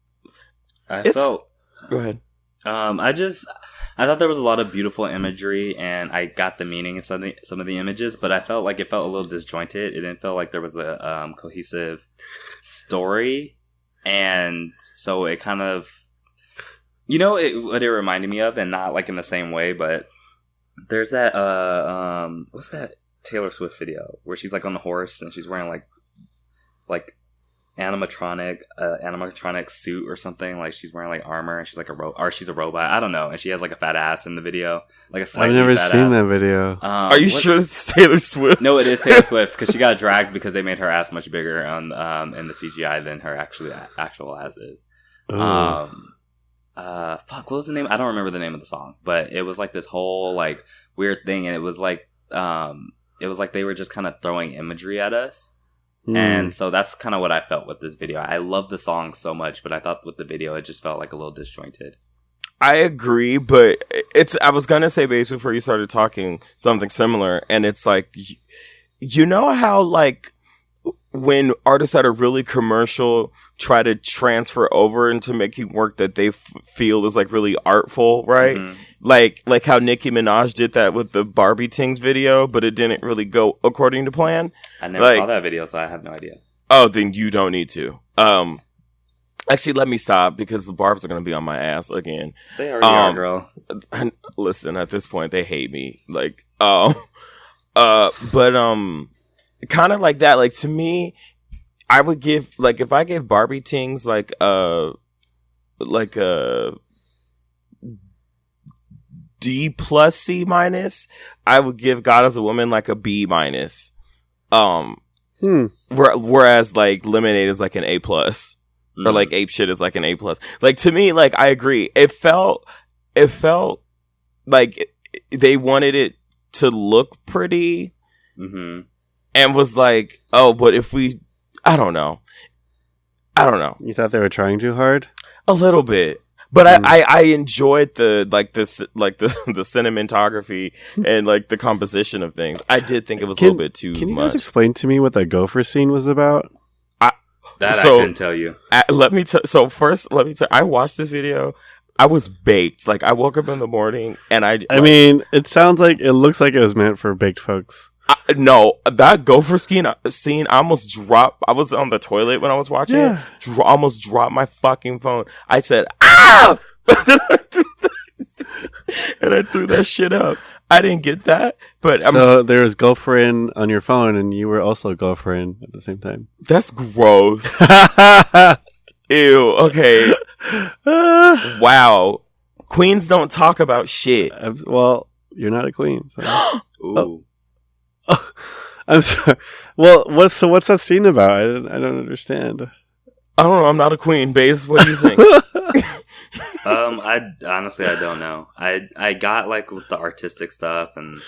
I felt Go ahead. I thought there was a lot of beautiful imagery, and I got the meaning in some of the images, but I felt like it felt a little disjointed. It didn't feel like there was a cohesive story, and so it kind of, what it reminded me of, and not like in the same way, but there's that what's that Taylor Swift video where she's like on the horse and she's wearing like animatronic suit or something, like she's wearing like armor and she's like she's a robot, I don't know, and she has like a fat ass in the video, like a slightly I've never fat seen ass. that video. Are you sure it's Taylor Swift? No, it is Taylor Swift, because she got dragged because they made her ass much bigger on in the CGI than her actual ass is. Ooh. What was the name? I don't remember the name of the song, but it was like this whole like weird thing, and it was like they were just kind of throwing imagery at us. And so that's kind of what I felt with this video. I love the song so much, but I thought with the video, it just felt like a little disjointed. I agree, but I was going to say, Base, before you started talking, something similar. And it's like, you know how like when artists that are really commercial try to transfer over into making work that they feel is like really artful, right? Mm-hmm. Like how Nicki Minaj did that with the Barbie Tings video, but it didn't really go according to plan. I never saw that video, so I have no idea. Oh, then you don't need to. Actually, let me stop, because the Barbs are going to be on my ass again. They already are, girl. Listen, at this point, they hate me. Like, kind of like that. Like, to me, I would give, like, if I gave Barbie Tings like a D plus C minus, I would give God as a Woman like a B minus. Whereas like Lemonade is like an A plus, or like Ape Shit is like an A plus. Like, to me, like, I agree. It felt like they wanted it to look pretty, and was like, oh, but if we, I don't know. You thought they were trying too hard? A little bit. But I enjoyed the cinematography and like the composition of things. I did think it was a little bit too much. Can you guys explain to me what the gopher scene was about? I couldn't tell you. Let me tell. I watched this video. I was baked. Like, I woke up in the morning and I mean, it looks like it was meant for baked folks. No, that gopher scene, I almost dropped. I was on the toilet when I was watching it. Almost dropped my fucking phone. I said, "Ah!" And I threw that shit up. I didn't get that, but so there was gophering on your phone, and you were also gophering at the same time. That's gross. Ew. Okay. Wow. Queens don't talk about shit. Well, you're not a queen. So. Ooh. Oh, I'm sorry. Well, what's that scene about? I don't understand. I don't know. I'm not a queen, Baze. What do you think? I honestly, I don't know. I got like with the artistic stuff, and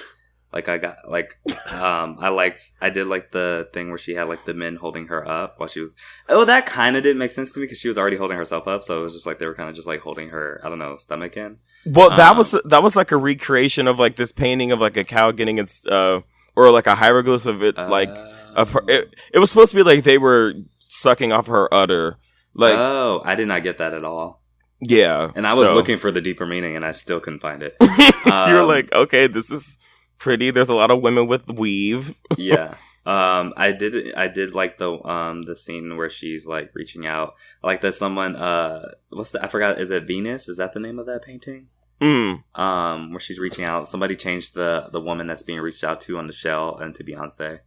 like I got like I did like the thing where she had like the men holding her up while she was. Oh, that kind of didn't make sense to me, because she was already holding herself up, so it was just like they were kind of just like holding her, I don't know, stomach in. Well, that was like a recreation of like this painting of like a cow getting its or like a hieroglyph of it, like of her. It was supposed to be like they were sucking off her udder. Like, oh, I did not get that at all. Yeah, and I was looking for the deeper meaning, and I still couldn't find it. You were like, okay, this is pretty. There's a lot of women with weave. Yeah. I did like the scene where she's like reaching out. I like that someone I forgot, is it Venus? Is that the name of that painting? Where she's reaching out. Somebody changed the woman that's being reached out to on the shell into Beyonce.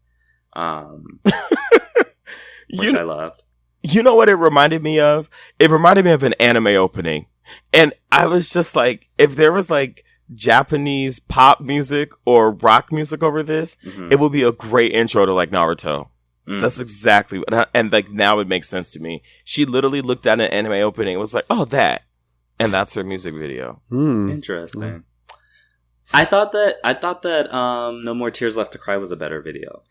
Which I loved. You know what it reminded me of? It reminded me of an anime opening. And I was just like, if there was like Japanese pop music or rock music over this, it would be a great intro to like Naruto. That's exactly what, and like now it makes sense to me. She literally looked at an anime opening and was like, oh, that. And that's her music video. Interesting. I thought that No More Tears Left to Cry was a better video.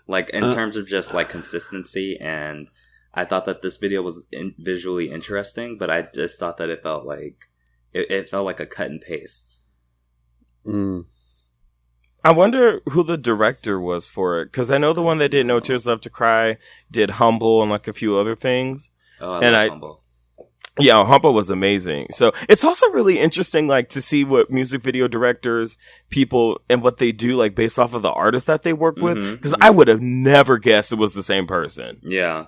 Like, in terms of just like consistency, and I thought that this video was visually interesting, but I just thought that it felt like it felt like a cut and paste. I wonder who the director was for it, because I know the one that did No Tears Left to Cry did Humble and like a few other things. Oh, I love Humble. Yeah, Humpa was amazing. So it's also really interesting, like, to see what music video directors, people, and what they do, like, based off of the artists that they work with. Because I would have never guessed it was the same person. Yeah.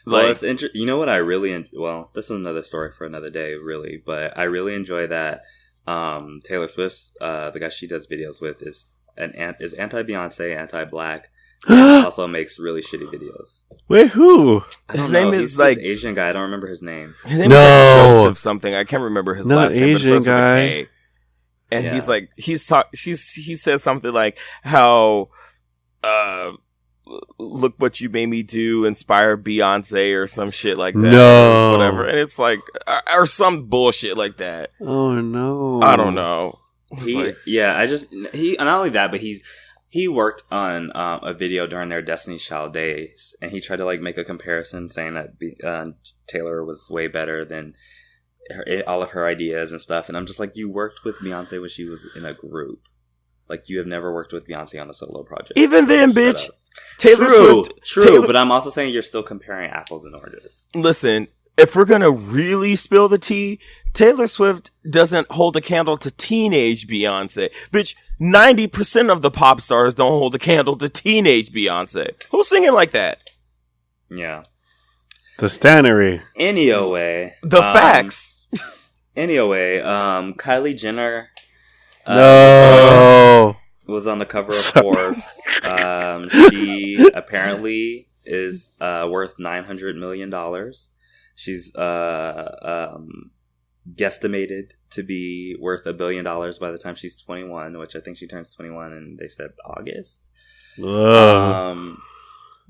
Like, Well, it's you know what I really well, this is another story for another day, really, but I really enjoy that Taylor Swift's the guy she does videos with is anti-Beyonce, anti-black, and also makes really shitty videos. Wait, who? His name is He's like this Asian guy. I don't remember his name. His name is like Joseph something. I can't remember his last name. Asian but it starts with a guy. K. And he's like, he said something like how, look what you made me do, inspire Beyonce or some shit like that. No. Or whatever. And it's like, or some bullshit like that. Oh no. I don't know. And not only that, but he worked on a video during their Destiny's Child days, and he tried to like make a comparison, saying that Taylor was way better than all of her ideas and stuff. And I'm just like, you worked with Beyonce when she was in a group. Like, you have never worked with Beyonce on a solo project. Even then, bitch. Taylor Swift. True, but I'm also saying you're still comparing apples and oranges. Listen, if we're gonna really spill the tea, Taylor Swift doesn't hold a candle to teenage Beyonce. Bitch, 90% of the pop stars don't hold a candle to teenage Beyonce. Who's singing like that? Yeah. The Stannery. Anyway. The facts. Anyway, Kylie Jenner was on the cover of Forbes. She apparently is worth $900 million. She's guesstimated to be worth $1 billion by the time she's 21, which I think she turns 21, and they said August.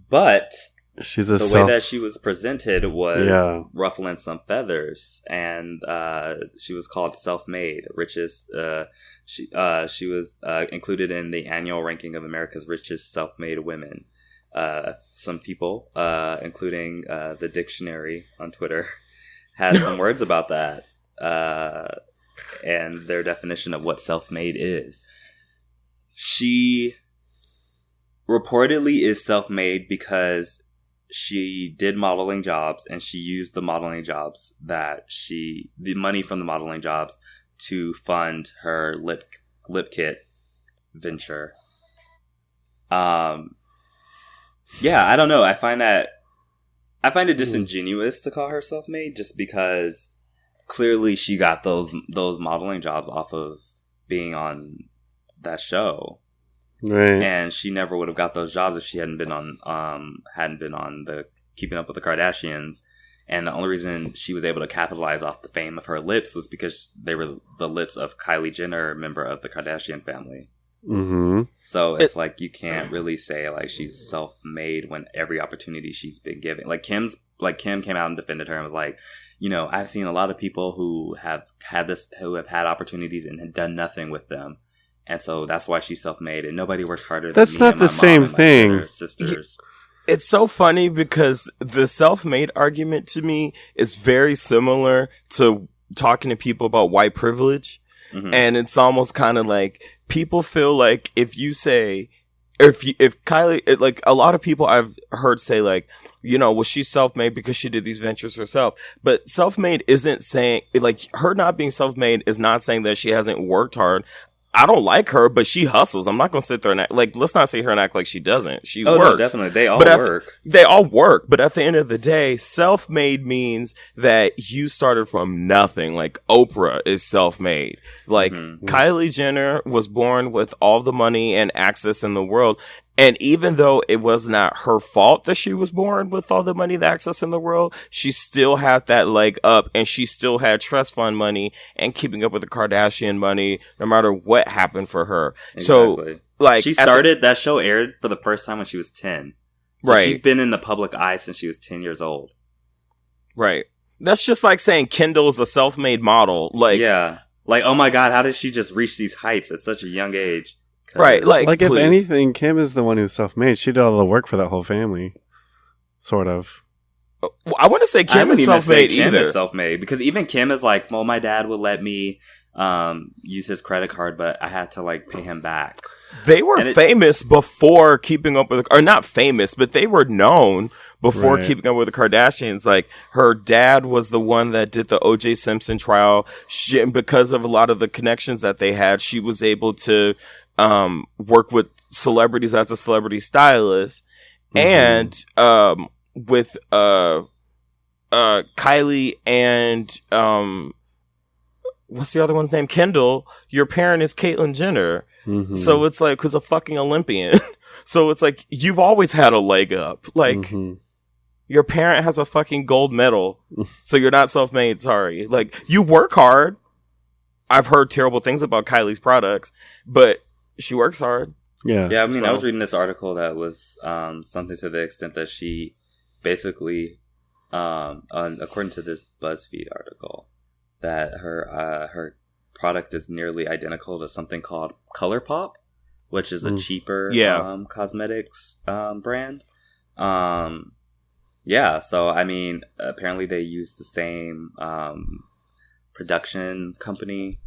But she's the way that she was presented was ruffling some feathers, and she was called self-made, richest. She was included in the annual ranking of America's richest self-made women. Some people, including the dictionary on Twitter, had some words about that and their definition of what self-made is. She reportedly is self-made because she did modeling jobs, and she used the modeling jobs the money from the modeling jobs to fund her lip kit venture. Yeah, I don't know. I find it disingenuous to call her self-made, just because clearly she got those modeling jobs off of being on that show. Right. And she never would have got those jobs if she hadn't been on the Keeping Up with the Kardashians. And the only reason she was able to capitalize off the fame of her lips was because they were the lips of Kylie Jenner, member of the Kardashian family. Mm-hmm. So it's like, you can't really say like she's self-made when every opportunity she's been given. Kim came out and defended her and was like, I've seen a lot of people who have had opportunities and had done nothing with them. And so that's why she's self-made, and nobody works harder than that's me not and the my same mom and thing. my sisters. It's so funny because the self-made argument to me is very similar to talking to people about white privilege. Mm-hmm. And it's almost kind of like people feel like if you say, if Kylie, like a lot of people I've heard say like, well, she's self-made because she did these ventures herself. But self-made isn't saying, like, her not being self-made is not saying that she hasn't worked hard. I don't like her, but she hustles. I'm not going to sit there and act like, let's not sit here and act like she doesn't. She works. No, definitely. They all work. They all work. But at the end of the day, self-made means that you started from nothing. Like Oprah is self-made. Like Kylie Jenner was born with all the money and access in the world. And even though it was not her fault that she was born with all the money and access in the world, she still had that leg up, and she still had trust fund money and Keeping Up with the Kardashian money, no matter what happened for her. Exactly. So, like, she started, that show aired for the first time when she was 10. So right. She's been in the public eye since she was 10 years old. Right. That's just like saying Kendall is a self-made model. Like, yeah. Like, oh my God, how did she just reach these heights at such a young age? Right, like if anything, Kim is the one who's self-made. She did all the work for that whole family, sort of. I wouldn't say Kim is self-made either. Kim is self-made, because even Kim is like, well, my dad would let me use his credit card, but I had to like pay him back. They were famous before Keeping Up with, or not famous, but they were known before Keeping Up with the Kardashians. Like, her dad was the one that did the O.J. Simpson trial. And because of a lot of the connections that they had, she was able to work with celebrities as a celebrity stylist. And with Kylie and what's the other one's name? Kendall. Your parent is Caitlyn Jenner. So it's like, because a fucking Olympian. So it's like, you've always had a leg up. Like, your parent has a fucking gold medal. So you're not self-made. Sorry. Like, you work hard. I've heard terrible things about Kylie's products, but she works hard. Yeah. I mean, I was reading this article that was something to the extent that she basically, according to this BuzzFeed article, that her product is nearly identical to something called ColourPop, which is a cheaper cosmetics brand. So I mean, apparently they use the same production company.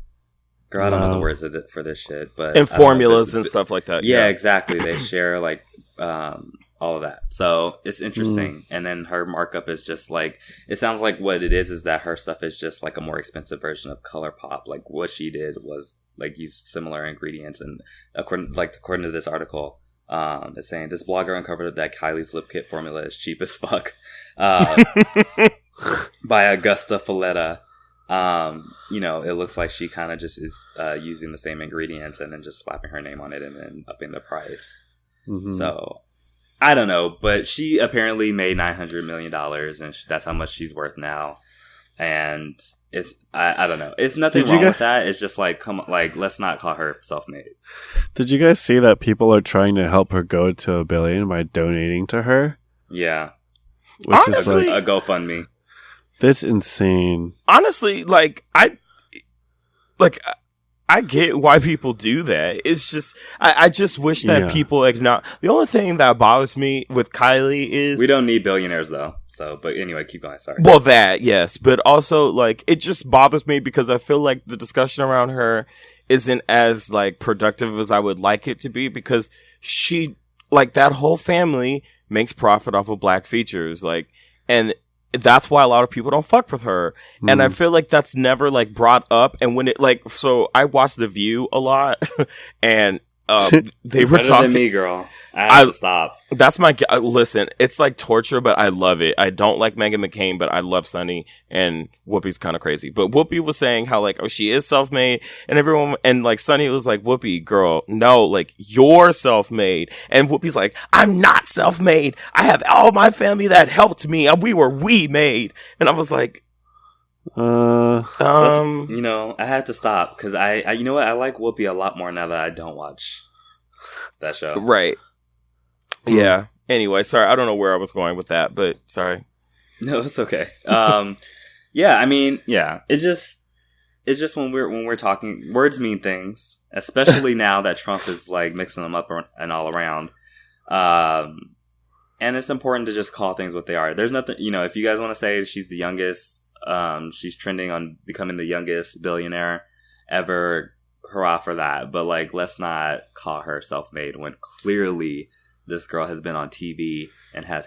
Girl, I don't know the words of it for this shit, but and formulas and stuff like that. Yeah, exactly. They share like all of that. So it's interesting. And then her markup is just like, it sounds like what it is that her stuff is just like a more expensive version of ColourPop. Like, what she did was like use similar ingredients. And according to this article, it's saying this blogger uncovered that Kylie's lip kit formula is cheap as fuck by Augusta Folletta. It looks like she kind of just is using the same ingredients and then just slapping her name on it and then upping the price. So I don't know, but she apparently made $900 million, and that's how much she's worth now. And it's I don't know. It's nothing wrong with that. It's just like, come on, like, let's not call her self-made. Did you guys see that people are trying to help her go to $1 billion by donating to her? Yeah, which honestly, is like a GoFundMe. That's insane. Honestly, I get why people do that. It's just, I just wish that people acknowledge. The only thing that bothers me with Kylie is, we don't need billionaires though. So, but anyway, keep going. Sorry. Well, that, yes. But also, like, it just bothers me because I feel like the discussion around her isn't as, like, productive as I would like it to be, because she, like, that whole family makes profit off of black features. Like, and that's why a lot of people don't fuck with her. And I feel like that's never, like, brought up. And when it, like, so I watched The View a lot, and they were better talking than me, girl. I have to stop. That's my listen. It's like torture, but I love it. I don't like Meghan McCain, but I love Sunny, and Whoopi's kind of crazy. But Whoopi was saying how, like, oh, she is self-made, and everyone, and like Sunny was like, Whoopi, girl, no, like, you're self-made. And Whoopi's like, I'm not self-made. I have all my family that helped me. We made. And I was like, I had to stop because I you know what, I like Whoopi a lot more now that I don't watch that show. Right. Yeah. Anyway, sorry, I don't know where I was going with that, but sorry. No, it's okay. Yeah, I mean, yeah, it's just when we're talking, words mean things, especially now that Trump is like mixing them up and all around. And it's important to just call things what they are. There's nothing, if you guys want to say she's the youngest, she's trending on becoming the youngest billionaire ever, hurrah for that. But, like, let's not call her self-made when clearly this girl has been on TV and has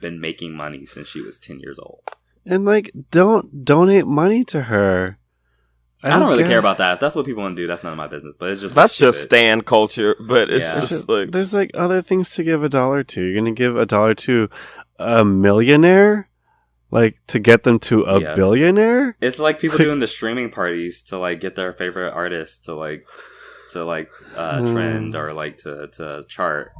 been making money since she was 10 years old. And, like, don't donate money to her. I don't really care about that. If that's what people want to do, that's none of my business. But it's just that's just stan culture. But it's just like, there's like other things to give $1 to. You're gonna give $1 to a millionaire, like, to get them to a billionaire. It's like people doing the streaming parties to, like, get their favorite artists to trend or like to chart.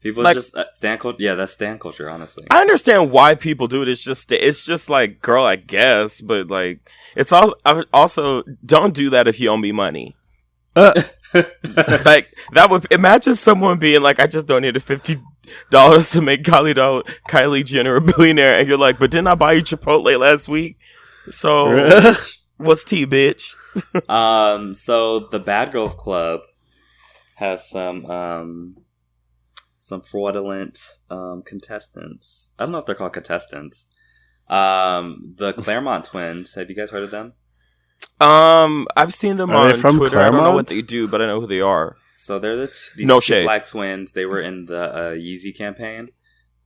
People, like, just stan culture. Yeah, that's stan culture, honestly. I understand why people do it. It's just like, girl, I guess. But, like, it's also don't do that if you owe me money. Like, that would, imagine someone being like, I just donated $50 to make Kylie Jenner a billionaire, and you're like, but didn't I buy you Chipotle last week? So what's tea, bitch? So the Bad Girls Club has some fraudulent contestants. I don't know if they're called contestants. The Claremont twins. Have you guys heard of them? I've seen them Are they on from Twitter. I don't know what Claremont? they do, but I know who they are. So they're these No two shade. black twins. They were in the Yeezy campaign.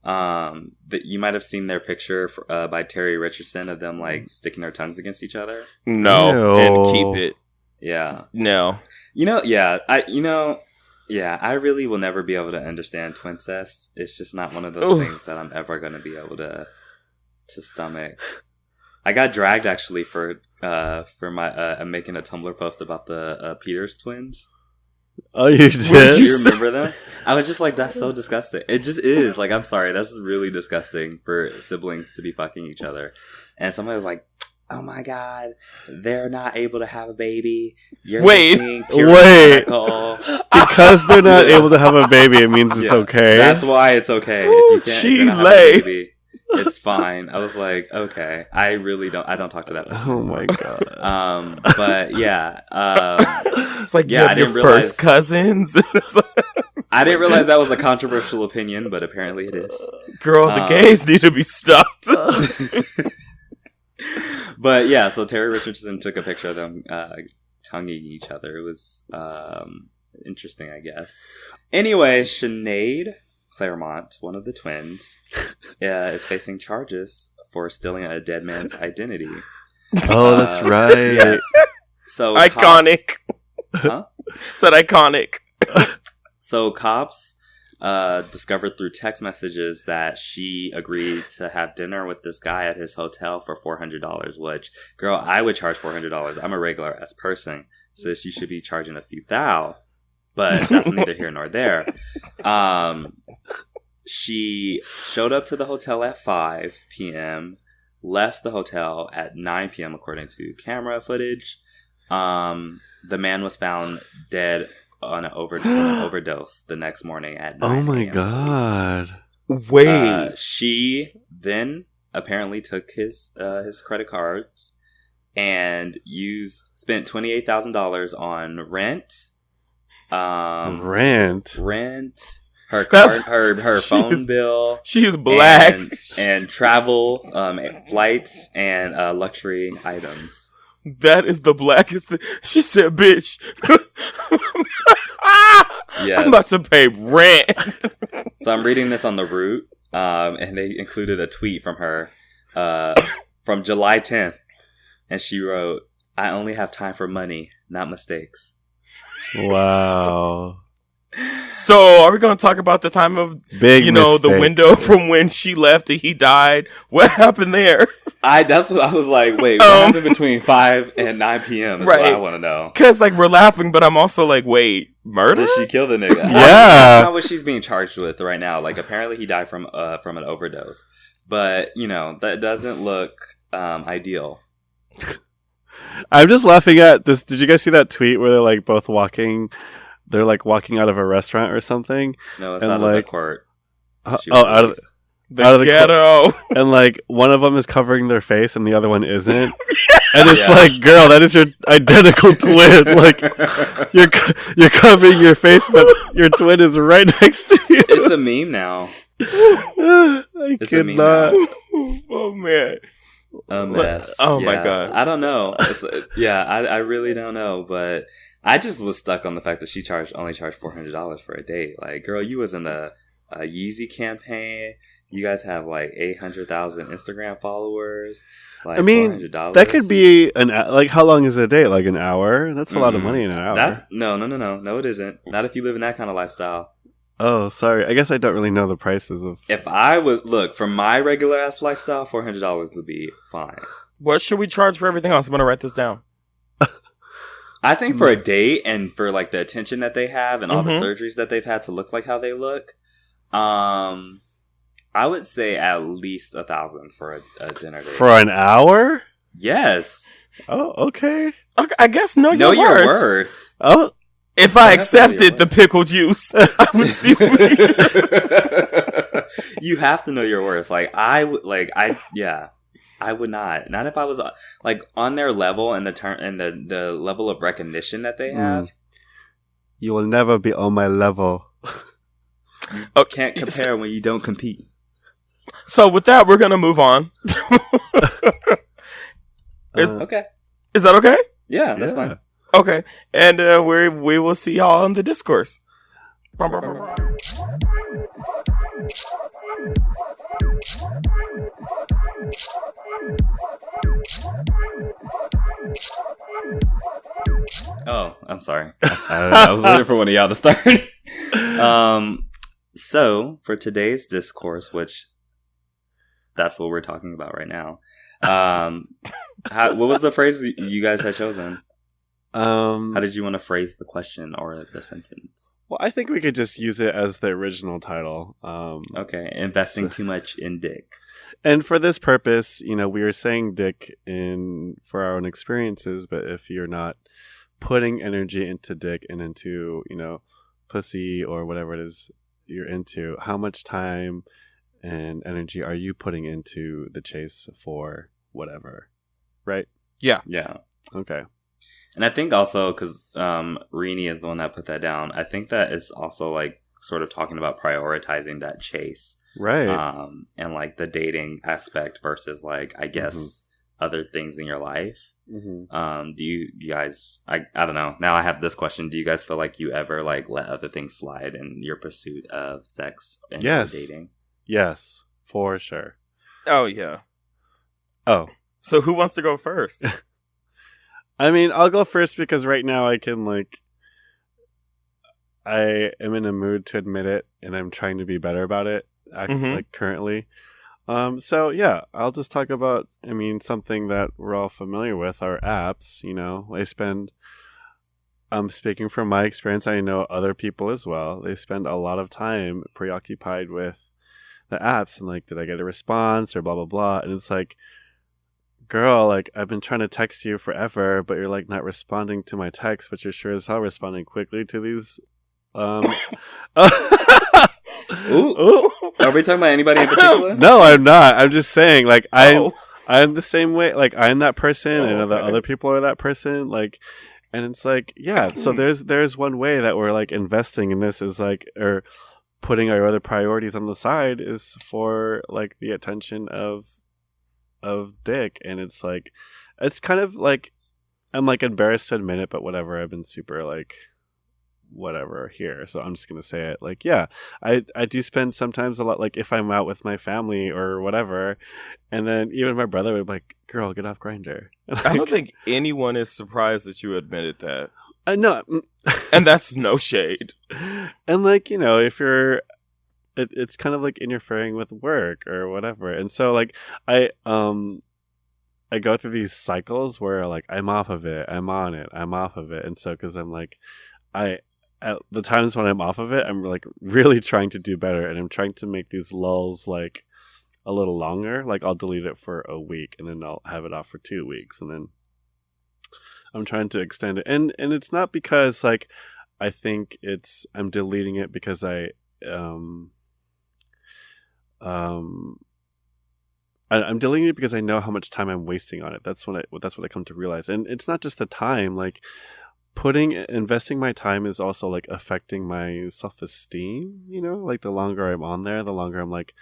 That you might have seen their picture by Terry Richardson of them like sticking their tongues against each other. No, Ew. and keep it. Yeah. No. I really will never be able to understand twincest. It's just not one of those things that I'm ever going to be able to stomach. I got dragged actually for my making a Tumblr post about the Peters twins. Oh, you did did? Do you remember them? I was just like, that's so disgusting. It just is. Like, I'm sorry, that's really disgusting for siblings to be fucking each other. And somebody was like, oh my god, they're not able to have a baby. You're being puritanical. Because they're not able to have a baby, it means it's okay. That's why it's okay. Ooh, if you can't have a baby, it's fine. I was like, okay. I don't talk to that person. Oh my god. But yeah. It's like, yeah, I didn't realize first cousins. I didn't realize that was a controversial opinion, but apparently it is. Girl, the gays need to be stopped. But yeah, so Terry Richardson took a picture of them tonguing each other. It was interesting, I guess. Anyway, Sinead Claremont, one of the twins, is facing charges for stealing a dead man's identity. Oh, that's right. Yes. So iconic. Huh? Said iconic. So cops discovered through text messages that she agreed to have dinner with this guy at his hotel for $400, which, girl, I would charge $400. I'm a regular ass person. Sis, you should be charging a few thou. But that's neither here nor there. She showed up to the hotel at 5 p.m., left the hotel at 9 p.m. according to camera footage. The man was found dead on an overdose the next morning at 9 Oh my p.m. god. Wait. She then apparently took his credit cards and spent $28,000 on rent. Rent. Her card, her phone bill. She is black. And travel, flights, and luxury items. That is the blackest thing. She said, bitch. Yes. I'm about to pay rent. So I'm reading this on The Root, and they included a tweet from her from July 10th. And she wrote, I only have time for money, not mistakes. Wow. So, are we going to talk about the time of, Big mistake. the window from when she left and he died? What happened there? That's what I was like, wait, what happened between 5 and 9 p.m. is what I want to know. Because, we're laughing, but I'm also like, wait, murder? Did she kill the nigga? Yeah. That's not what she's being charged with right now. Apparently he died from an overdose. But, that doesn't look ideal. I'm just laughing at this. Did you guys see that tweet where they're both walking? They're walking out of a restaurant or something. No, it's out of the court. Out of the ghetto. And one of them is covering their face and the other one isn't. And it's girl, that is your identical twin. You're covering your face, but your twin is right next to you. It's a meme now. I cannot. Oh man. A mess. Oh my god. I don't know. I really don't know, but I just was stuck on the fact that she only charged $400 for a date. Girl, you was in a Yeezy campaign. You guys have 800,000 Instagram followers. I mean, $400. that could be how long is a date? An hour? That's a lot of money in an hour. No, it isn't. Not if you live in that kind of lifestyle. Oh, sorry. I guess I don't really know the prices of. If I was for my regular ass lifestyle, $400 would be fine. What should we charge for everything else? I'm gonna write this down. I think for a date and for the attention that they have and all the surgeries that they've had to look like how they look, I would say at least $1,000 for a dinner date. For an hour? Yes. Oh, okay. I guess know your worth. worth. Oh. If I accepted the pickle juice, I would still You have to know your worth. I would not. Not if I was on their level and the level of recognition that they have. You will never be on my level. You can't compare when you don't compete. So with that, we're gonna move on. Okay. Is that okay? Yeah, that's fine. Okay. And we will see y'all in the discourse. Oh, I'm sorry. I was waiting for one of y'all to start. So for today's discourse, which that's what we're talking about right now. What was the phrase you guys had chosen? How did you want to phrase the question or the sentence? Well, I think we could just use it as the original title. Okay, investing too much in dick. And for this purpose, we were saying dick for our own experiences, but if you're not putting energy into dick and into, pussy or whatever it is you're into, how much time and energy are you putting into the chase for whatever, right? Yeah. Okay. And I think also, because Rini is the one that put that down, I think that it's also like sort of talking about prioritizing that chase. Right. And like the dating aspect versus like, I guess, other things in your life. Mm-hmm. Do you guys, I don't know. Now I have this question. Do you guys feel like you ever like let other things slide in your pursuit of sex and dating? Yes, for sure. Oh, yeah. Oh. So who wants to go first? I mean, I'll go first because right now I am in a mood to admit it and I'm trying to be better about it, like currently. So yeah, I'll just talk about, something that we're all familiar with, our apps, I'm speaking from my experience. I know other people as well. They spend a lot of time preoccupied with the apps and like, did I get a response or blah, blah, blah. And it's like, girl, like I've been trying to text you forever, but you're like not responding to my text, but you're sure as hell responding quickly to these. Ooh. Are we talking about anybody in particular? No, I'm not. I'm just saying, like, I'm the same way. Like, I'm that person. I know that other people are that person. Like, and it's like, yeah. So there's one way that we're like investing in this is like, or putting our other priorities on the side is for like the attention of dick, and it's like, it's kind of like, I'm like embarrassed to admit it, but whatever. I've been super like, whatever here, so I'm just gonna say it. Like, yeah, I do spend sometimes a lot, like if I'm out with my family or whatever, and then even my brother would be like, girl, get off Grindr. Like, I don't think anyone is surprised that you admitted that. No. And that's no shade. And like, if you're it's kind of like interfering with work or whatever, and so like I go through these cycles where like I'm off of it, I'm on it, I'm off of it, and so because I'm like, at the times when I'm off of it, I'm like really trying to do better, and I'm trying to make these lulls like a little longer. Like I'll delete it for a week, and then I'll have it off for 2 weeks, and then I'm trying to extend it. And it's not because like I think I'm deleting it because I'm deleting it because I know how much time I'm wasting on it. That's what I come to realize. And it's not just the time, like investing my time is also like affecting my self-esteem, like the longer I'm on there, the longer I'm like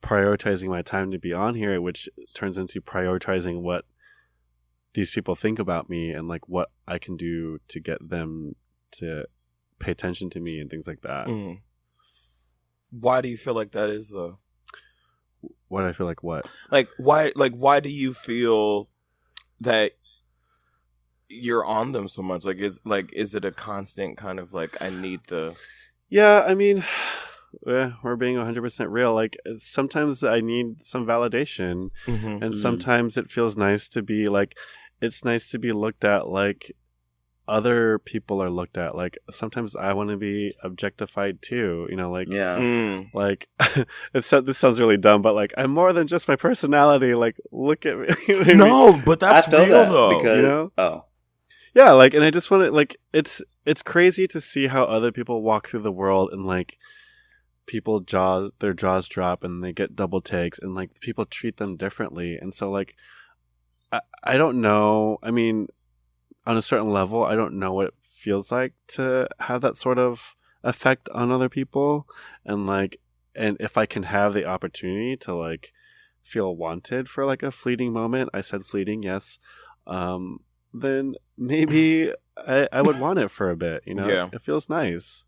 prioritizing my time to be on here, which turns into prioritizing what these people think about me and like what I can do to get them to pay attention to me and things like that. Why do you feel like that is though? Why do I feel like what? Like why do you feel that you're on them so much? Is it a constant kind of like, I need the... Yeah, I mean, we're being 100% real. Like sometimes I need some validation, and sometimes it feels nice to be like, it's nice to be looked at like other people are looked at. Like sometimes I want to be objectified too, like, like this sounds really dumb, but like I'm more than just my personality. Like, look at me. No, but that's real that though. Because, yeah, like, and I just want to, like, it's crazy to see how other people walk through the world and, like, their jaws drop and they get double takes and, like, people treat them differently. And so, like, I don't know. I mean, on a certain level, I don't know what it feels like to have that sort of effect on other people. And, like, and if I can have the opportunity to, like, feel wanted for, like, a fleeting moment. I said fleeting, yes. then maybe I would want it for a bit, you know? Yeah. It feels nice.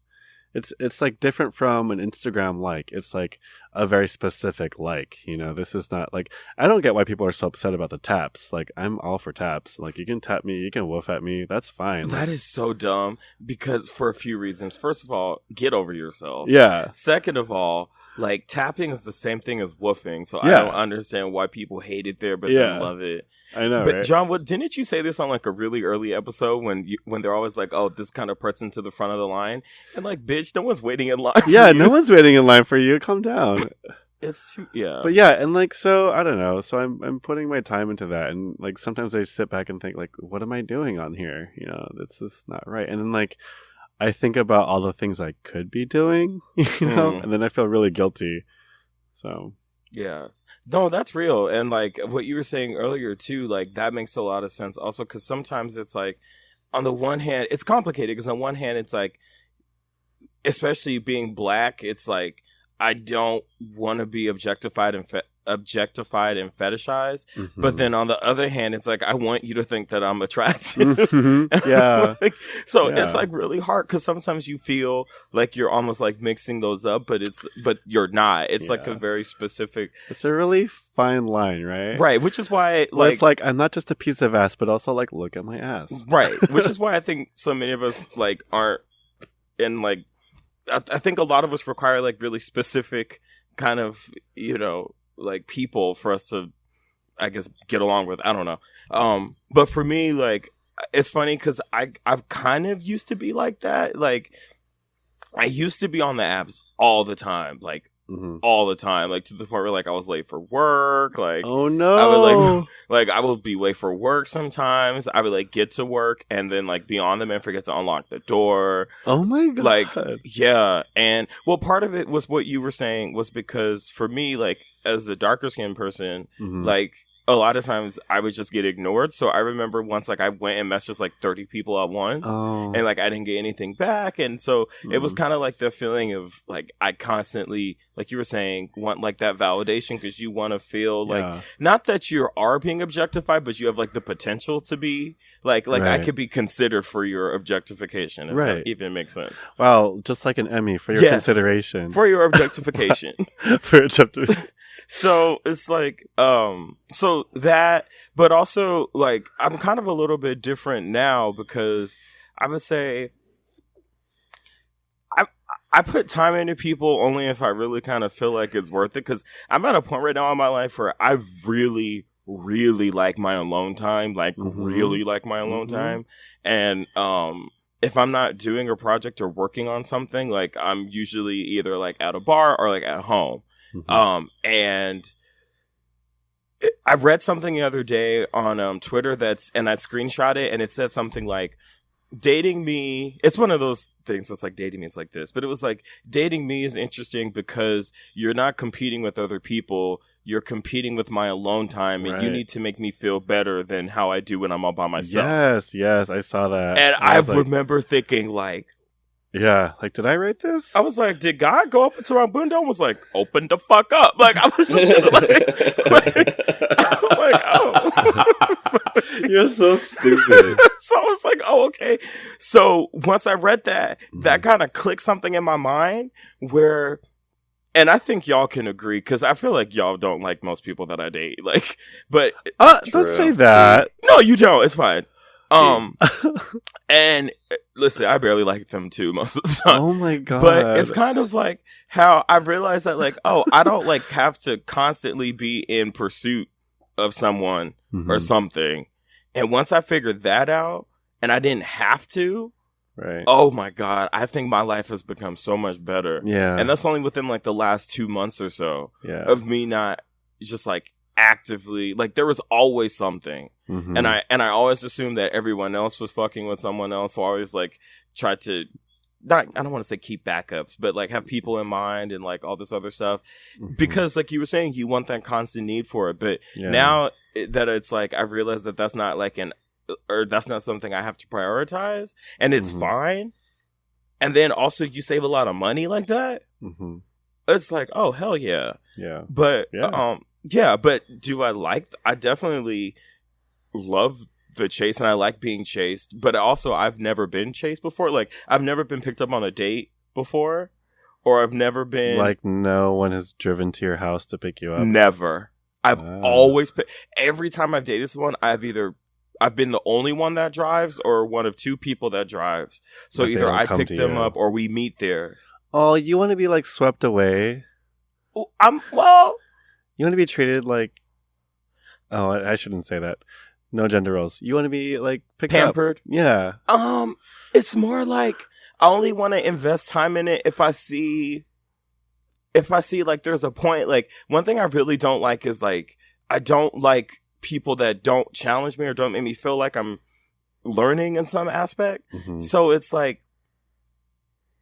It's like different from an Instagram like. It's like a very specific like, you know. This is not like, I don't get why people are so upset about the taps. Like, I'm all for taps. Like, you can tap me, you can woof at me. That's fine. That is so dumb because for a few reasons. First of all, get over yourself. Yeah. Second of all, like tapping is the same thing as woofing, so I Yeah. don't understand why people hate it there but Yeah. then love it. I know, But right? John, didn't you say this on like a really early episode when they're always like, "Oh, this kind of person to the front of the line," and like, bitch, no one's waiting in line. Yeah, for you. no one's waiting in line for you. Calm down. It's yeah, But yeah, and like, so I don't know. So I'm putting my time into that, and like sometimes I sit back and think like, what am I doing on here? You know, this is not right. And then like, I think about all the things I could be doing, you know, and then I feel really guilty. So yeah, no, that's real. And like what you were saying earlier too, like that makes a lot of sense. Also, because sometimes it's like, on the one hand, it's complicated because on one hand, it's like, especially being black, it's like, I don't want to be objectified and fetishized. But then on the other hand, it's like, I want you to think that I'm attractive. Yeah. Like, so it's like really hard because sometimes you feel like you're almost like mixing those up, but you're not. It's like a very specific. It's a really fine line, right? Right. Which is why Where it's like, I'm not just a piece of ass, but also like, look at my ass. Right. Which is why I think so many of us like aren't in like, I think a lot of us require like really specific kind of, you know, like people for us to, I guess, get along with. I don't know. But for me, like, it's funny because I've kind of used to be like that. Like, I used to be on the apps all the time, like all the time, like to the point where like I was late for work. Like, oh no, I would like I would be late for work sometimes. I would like get to work and then like be on them and forget to unlock the door. Oh my god! Like, yeah, and well, part of it was what you were saying was because for me, like as a darker skinned person, like a lot of times I would just get ignored. So I remember once like I went and messaged like 30 people at once and like I didn't get anything back. And so it was kind of like the feeling of like I constantly, like you were saying, want like that validation because you want to feel like not that you are being objectified, but you have like the potential to be like I could be considered for your objectification. If that even makes sense. Wow. Just like an Emmy for your consideration. For your objectification. For objectification. So it's like, so that, but also like, I'm kind of a little bit different now because I would say I put time into people only if I really kind of feel like it's worth it. Cause I'm at a point right now in my life where I really, really like my alone time, like really like my alone time. And, if I'm not doing a project or working on something, like I'm usually either like at a bar or like at home. And I read something the other day on Twitter and I screenshot it and it said something like, dating me, it's one of those things where it's like dating me is like this, but it was like dating me is interesting because you're not competing with other people, you're competing with my alone time and you need to make me feel better than how I do when I'm all by myself. Yes, I saw that. And I remember thinking like, yeah, like, did I write this? I was like, did God go up into my window and was like, open the fuck up? Like, I was just I was like, oh. You're so stupid. So I was like, oh, okay. So once I read that, that kind of clicked something in my mind where, and I think y'all can agree, because I feel like y'all don't like most people that I date. Like, but. Don't say that. No, you don't. It's fine. And listen, I barely like them too most of the time. Oh my god. But it's kind of like how I realized that like, oh, I don't like have to constantly be in pursuit of someone or something. And once I figured that out and I didn't have to, oh my god, I think my life has become so much better. Yeah. And that's only within like the last 2 months or so of me not just like actively, like there was always something. And I always assumed that everyone else was fucking with someone else. So I always like tried to I don't want to say keep backups, but like have people in mind and like all this other stuff. Because like you were saying, you want that constant need for it. But now that it's like, I've realized that that's not like that's not something I have to prioritize, and it's fine. And then also you save a lot of money like that. It's like, oh, hell yeah. Yeah. But, but do I definitely love the chase and I like being chased, but also I've never been chased before. Like, I've never been picked up on a date before, or I've never been... Like, no one has driven to your house to pick you up? Never. I've always... Every time I've dated someone, I've been the only one that drives or one of two people that drives. So But either I pick them up or we meet there. Oh, you want to be, like, swept away? You want to be treated like... Oh, I shouldn't say that. No gender roles. You want to be, like, picked pampered? Up? Yeah. It's more like I only want to invest time in it if I see like there's a point. Like, one thing I really don't like is, like, I don't like people that don't challenge me or don't make me feel like I'm learning in some aspect. Mm-hmm. So it's like,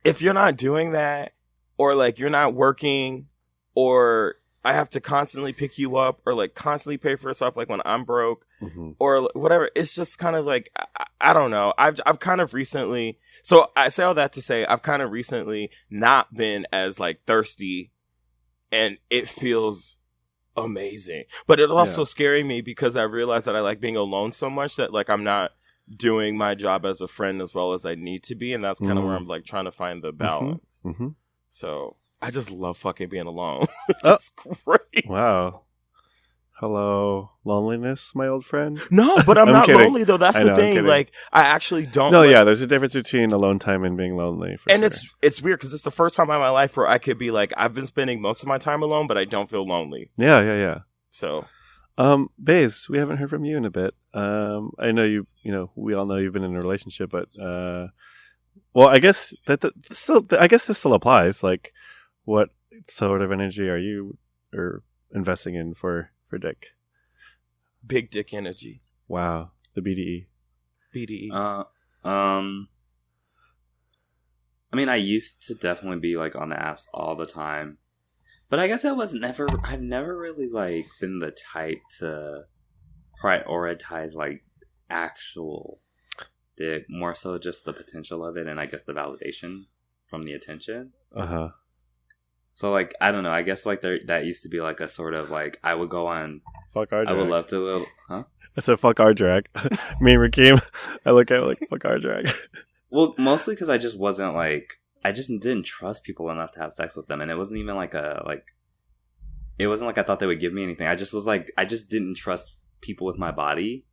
if you're not doing that, or like you're not working, or I have to constantly pick you up, or like constantly pay for stuff, like when I'm broke, Mm-hmm. or whatever, it's just kind of like, I don't know. I've kind of recently, so I say all that to say I've kind of recently not been as like thirsty, and it feels amazing. But it's also scaring me because I realize that I like being alone so much that like I'm not doing my job as a friend as well as I need to be, and that's kind of where I'm like trying to find the balance. Mm-hmm. So I just love fucking being alone. Oh. It's great. Wow. Hello, loneliness, my old friend? No, but I'm not kidding. lonely though. That's I the know, I'm thing. kidding. Like, I actually don't. No, like, yeah, there's a difference between alone time and being lonely. For and sure. it's weird because it's the first time in my life where I could be like, I've been spending most of my time alone, but I don't feel lonely. Yeah. So, Baze, we haven't heard from you in a bit. I know we all know you've been in a relationship, but well, I guess this still applies. Like, what sort of energy are you investing in for Dick? big dick energy. Wow, the BDE. BDE. I mean, I used to definitely be like on the apps all the time, but I guess I've never really like been the type to prioritize like actual dick, more so just the potential of it, and I guess the validation from the attention. Uh-huh. So like, I don't know, I guess like that used to be like a sort of like, I would go on, Fuck our drag. I would love to, huh? I said fuck our drag. Me and Rakeem, I look at it like fuck our drag. Well, mostly because I just wasn't like, I just didn't trust people enough to have sex with them, and it wasn't even like it wasn't like I thought they would give me anything. I just was like, I just didn't trust people with my body.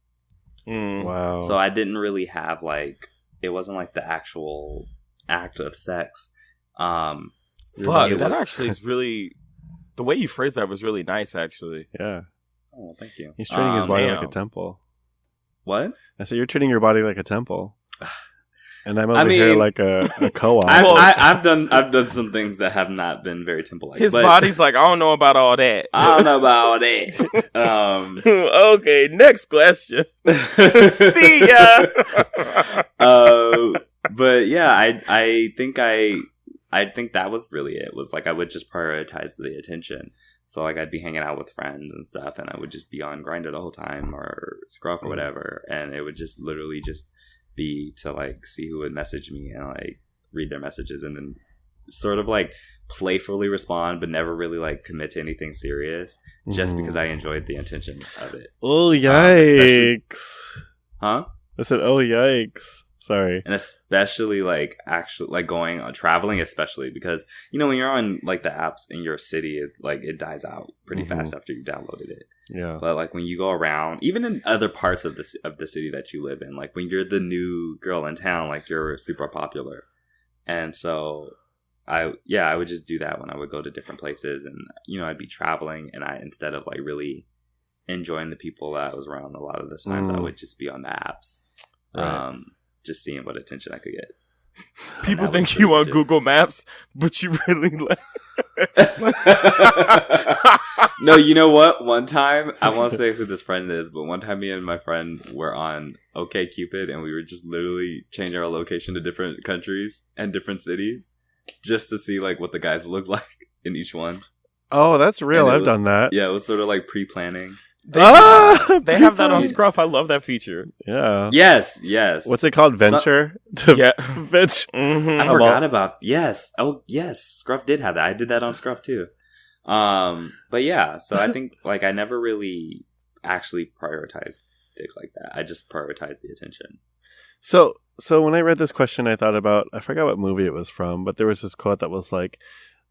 Wow. So I didn't really have like, it wasn't like the actual act of sex. Fuck, that actually is really, the way you phrased that was really nice, actually. Yeah. Oh, thank you. He's treating his body like a damn. temple. What? I said you're treating your body like a temple. And I'm over here like a co-op. I've done some things that have not been very temple-like. His body's like, I don't know about all that. I don't know about all that. Okay, next question. See ya. But yeah, I think that was really it. Was like I would just prioritize the attention. So like I'd be hanging out with friends and stuff, and I would just be on Grindr the whole time or Scruff or whatever, and it would just literally just be to like see who would message me and like read their messages and then sort of like playfully respond, but never really like commit to anything serious, just because I enjoyed the intention of it. Oh yikes! Huh? I said, oh yikes! Sorry. And especially like actually like going on traveling, especially because when you're on like the apps in your city, it dies out pretty fast after you downloaded it. Yeah. But like when you go around, even in other parts of the city that you live in, like when you're the new girl in town, like you're super popular. And so I would just do that when I would go to different places, and I'd be traveling, and instead of like really enjoying the people that I was around, a lot of the times I would just be on the apps. Right. Just seeing what attention I could get. People think you on Google Maps, but you really like. No, you know what? One time, I won't say who this friend is, but one time me and my friend were on OkCupid, and we were just literally changing our location to different countries and different cities just to see like what the guys look like in each one. Oh, that's real. I've done that. Yeah, it was sort of like pre-planning. They have that on Scruff. I love that feature. Yeah. Yes. What's it called? Venture? Yeah. Venture. I forgot about. Yes. Oh, yes. Scruff did have that. I did that on Scruff too. But yeah, so I think like I never really actually prioritized dick like that. I just prioritize the attention. So when I read this question, I thought about, I forgot what movie it was from, but there was this quote that was like,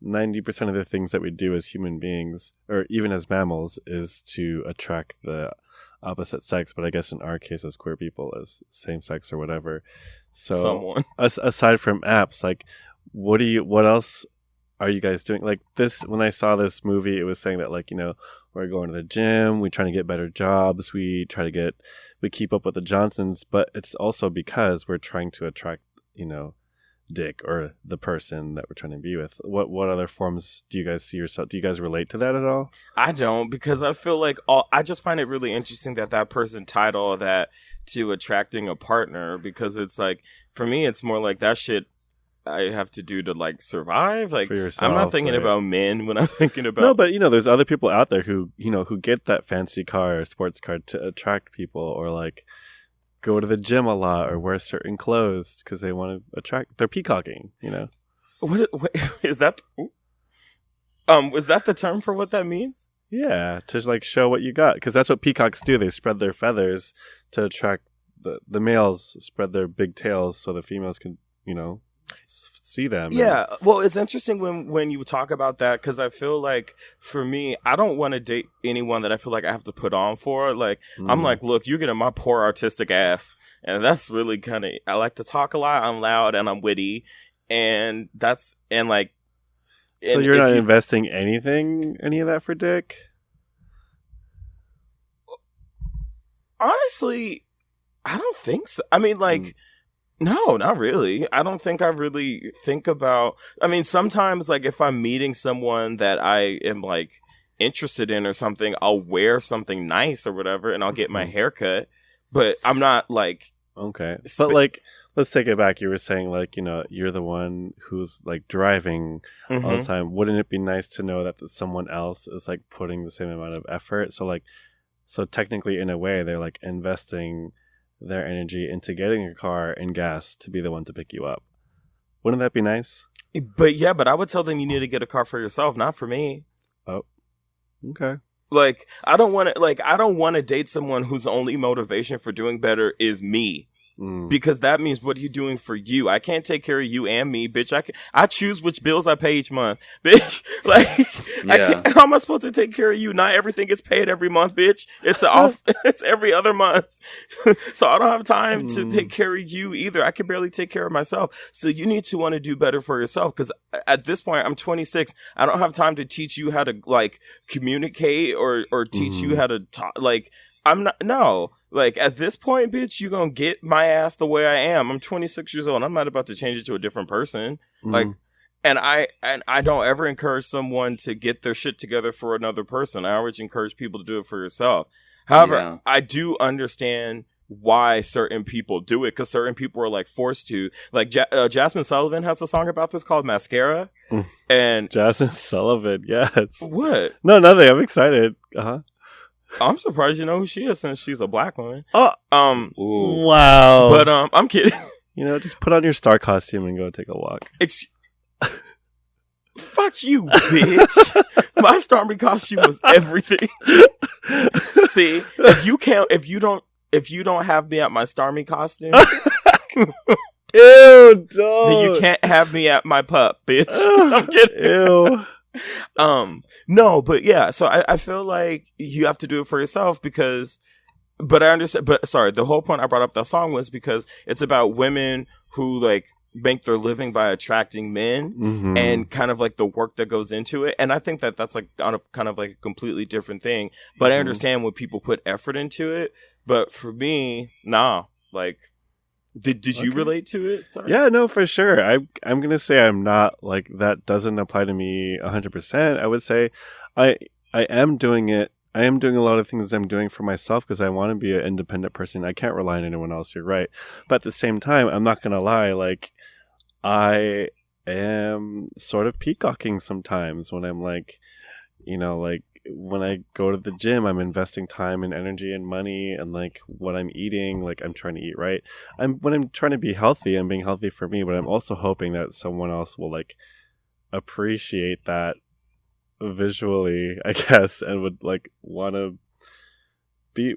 90% of the things that we do as human beings, or even as mammals, is to attract the opposite sex. But I guess in our case, as queer people, as same sex or whatever. So Someone. aside from apps, like, what else are you guys doing? Like this, when I saw this movie, it was saying that, like, you know, we're going to the gym, we're trying to get better jobs, we keep up with the Johnsons, but it's also because we're trying to attract, you know, dick or the person that we're trying to be with. What other forms do you guys see yourself? Do you guys relate to that at all? I don't, because I feel like I just find it really interesting that person tied all that to attracting a partner, because it's like, for me, it's more like that shit I have to do to like survive. Like, for yourself, I'm not thinking about men when I'm thinking about. No, but you know, there's other people out there who, you know, who get that fancy car or sports car to attract people, or like go to the gym a lot or wear certain clothes because they want to attract. They're peacocking, you know. What is that? Was that the term for what that means? Yeah, to like show what you got, because that's what peacocks do. They spread their feathers to attract the males. Spread their big tails so the females can, you know, see them. Yeah, well, it's interesting when you talk about that, because I feel like, for me, I don't want to date anyone that I feel like I have to put on for. Like, I'm like, look, you're getting my poor artistic ass, and that's really kind of, I like to talk a lot, I'm loud, and I'm witty, and like. So you're not investing any of that for dick? Honestly, I don't think so. I mean, like, no, not really. I don't think I really think about, I mean, sometimes, like, if I'm meeting someone that I am, like, interested in or something, I'll wear something nice or whatever, and I'll get my hair cut, but I'm not, like... Okay. But, like, let's take it back. You were saying, like, you know, you're the one who's, like, driving all the time. Wouldn't it be nice to know that someone else is, like, putting the same amount of effort? So, like, so technically, in a way, they're, like, investing their energy into getting a car and gas to be the one to pick you up. Wouldn't that be nice? But yeah, but I would tell them you need to get a car for yourself, not for me. Oh, okay. Like, I don't want to date someone whose only motivation for doing better is me. Because that means, what are you doing for you? I can't take care of you and me, bitch. I choose which bills I pay each month, bitch. Like, how am I supposed to take care of you? Not everything gets paid every month, bitch. It's every other month. So I don't have time to take care of you either. I can barely take care of myself. So you need to want to do better for yourself. Because at this point, I'm 26. I don't have time to teach you how to, like, communicate or teach you how to talk. Like, like, at this point, bitch, you gonna get my ass the way I am. I'm 26 years old. I'm not about to change it to a different person. Like, and I don't ever encourage someone to get their shit together for another person. I always encourage people to do it for yourself. However, I do understand why certain people do it, because certain people are, like, forced to. Like, Jasmine Sullivan has a song about this called Mascara. And Jasmine Sullivan, yes. What? No, nothing. I'm excited. I'm surprised you know who she is, since she's a black woman. Oh, wow. But I'm kidding. You know, just put on your star costume and go take a walk. Fuck you, bitch. My Stormy costume was everything. See, if you don't have me at my Stormy costume, ew, don't. Then you can't have me at my pup, bitch. I'm kidding. Ew. No, but yeah, so I feel like you have to do it for yourself, but I understand, but sorry, the whole point I brought up that song was because it's about women who, like, make their living by attracting men and kind of, like, the work that goes into it. And I think that's, like, kind of like a completely different thing, but I understand when people put effort into it. But for me, nah, like, Did you relate to it? Sorry. Yeah, no, for sure. I'm gonna say I'm not, like, that doesn't apply to me 100%. I would say I am doing it. I am doing a lot of things I'm doing for myself because I want to be an independent person. I can't rely on anyone else. You're right. But at the same time, I'm not gonna lie. Like, I am sort of peacocking sometimes when I'm, like, you know, like, when I go to the gym, I'm investing time and energy and money and, like, what I'm eating. Like, I'm trying to eat right. When I'm trying to be healthy, I'm being healthy for me, but I'm also hoping that someone else will, like, appreciate that visually, I guess, and would, like, want to be.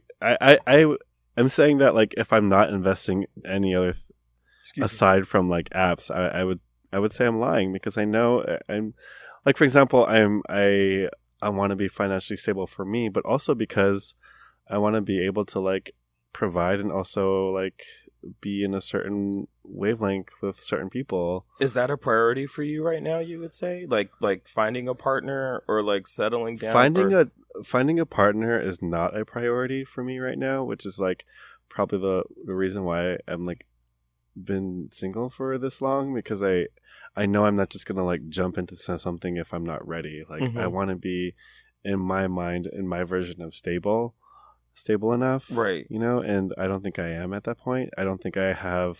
I'm saying that like if I'm not investing any other aside from like apps, I would say I'm lying because I know I'm like, for example, I want to be financially stable for me, but also because I want to be able to like provide and also like be in a certain wavelength with certain people. Is that a priority for you right now, you would say? Like finding a partner or like settling down? Finding a partner is not a priority for me right now, which is like probably the reason why I'm like been single for this long, because I know I'm not just gonna like jump into something if I'm not ready. Like I want to be in my mind, in my version of stable enough, right? You know, and I don't think I am at that point. I don't think I have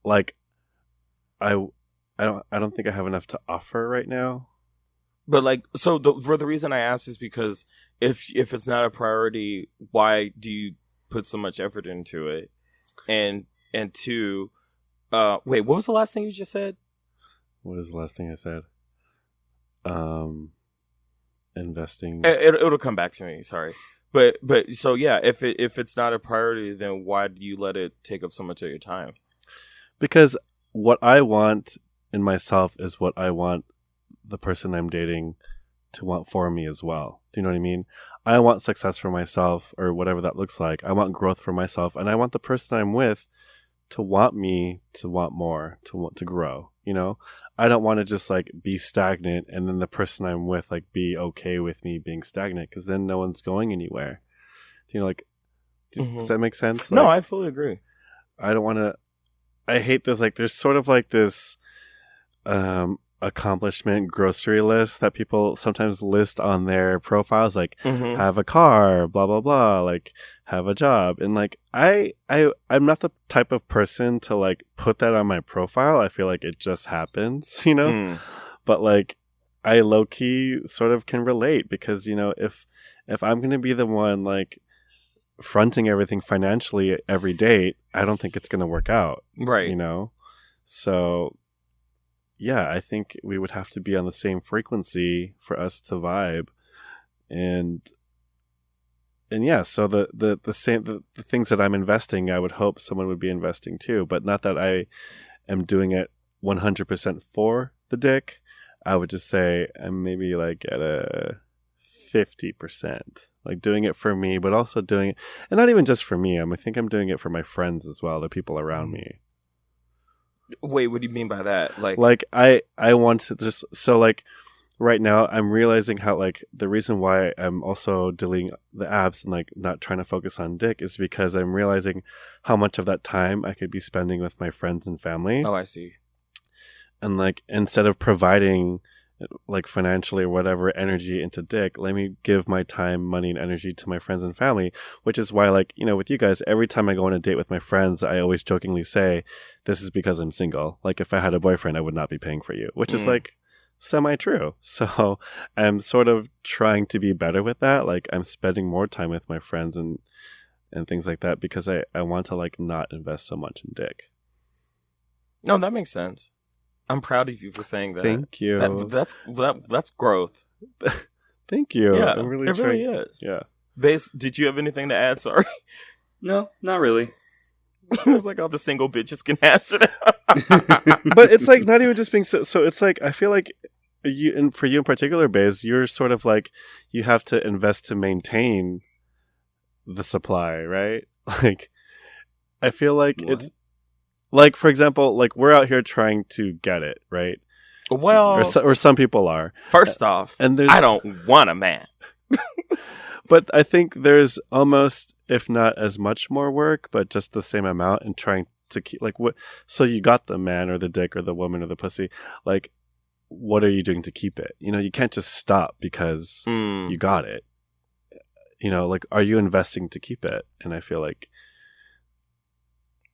like I don't think I have enough to offer right now. But like, so for the reason I ask is because if it's not a priority, why do you put so much effort into it? And two, wait, what was the last thing you just said? What is the last thing I said? Investing. It'll come back to me. Sorry, but so yeah, if it's not a priority, then why do you let it take up so much of your time? Because what I want in myself is what I want the person I'm dating to want for me as well. Do you know what I mean? I want success for myself, or whatever that looks like. I want growth for myself, and I want the person I'm with to want me to want more, to want to grow. You know, I don't want to just like be stagnant and then the person I'm with like be okay with me being stagnant, because then no one's going anywhere. You know, like, does that make sense? No, like, I fully agree. I don't want to. I hate this. Like, there's sort of like this accomplishment grocery list that people sometimes list on their profiles, like have a car, blah blah blah, like have a job, and like I'm not the type of person to like put that on my profile. I feel like it just happens, you know. But like I low key sort of can relate, because you know, if I'm gonna be the one like fronting everything financially every date, I don't think it's gonna work out, right? You know, so. Yeah, I think we would have to be on the same frequency for us to vibe, and yeah. So the things that I'm investing, I would hope someone would be investing too, but not that I am doing it 100% for the dick. I would just say I'm maybe like at a 50%, like doing it for me, but also doing it, and not even just for me. I think I'm doing it for my friends as well, the people around me. Wait, what do you mean by that? Like I want to just, so like right now I'm realizing how like the reason why I'm also deleting the apps and like not trying to focus on dick is because I'm realizing how much of that time I could be spending with my friends and family. Oh, I see. And like instead of providing like financially or whatever energy into dick, let me give my time, money, and energy to my friends and family, which is why, like, you know, with you guys, every time I go on a date with my friends, I always jokingly say, this is because I'm single. Like, if I had a boyfriend, I would not be paying for you, which is like semi-true. So I'm sort of trying to be better with that. Like, I'm spending more time with my friends and things like that, because I want to like not invest so much in dick. No, that makes sense. I'm proud of you for saying that. Thank you. That's growth. Thank you. Yeah, I'm really it really is. Yeah. Base, did you have anything to add? Sorry. No, not really. It was like all the single bitches can hash it out. But it's like not even just being so it's like I feel like you, and for you in particular, Baze, you're sort of like you have to invest to maintain the supply, right? Like I feel like it's like, for example, like we're out here trying to get it, right? Well, or some people are. First off, and I don't want a man. But I think there's almost, if not as much more work, but just the same amount in trying to keep, like, what, so you got the man or the dick or the woman or the pussy, like, what are you doing to keep it? You know, you can't just stop because you got it. You know, like, are you investing to keep it? And I feel like,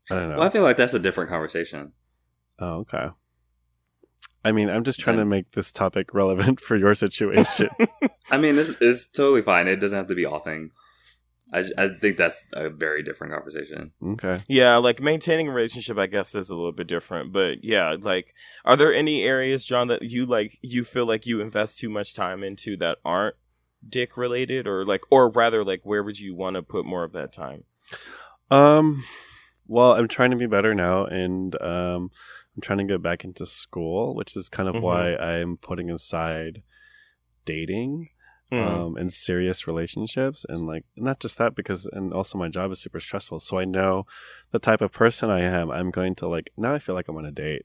I don't know. Well, I feel like that's a different conversation. Oh, okay. I mean, I'm just trying to make this topic relevant for your situation. I mean, it's totally fine. It doesn't have to be all things. I think that's a very different conversation. Okay. Yeah, like maintaining a relationship, I guess, is a little bit different. But yeah, like, are there any areas, John, that you feel like you invest too much time into that aren't dick related, or rather, like, where would you want to put more of that time? Well, I'm trying to be better now, and I'm trying to get back into school, which is kind of why I'm putting aside dating and serious relationships, and like not just that, because and also my job is super stressful, so I know the type of person I am. I'm going to like now I feel like I'm on a date.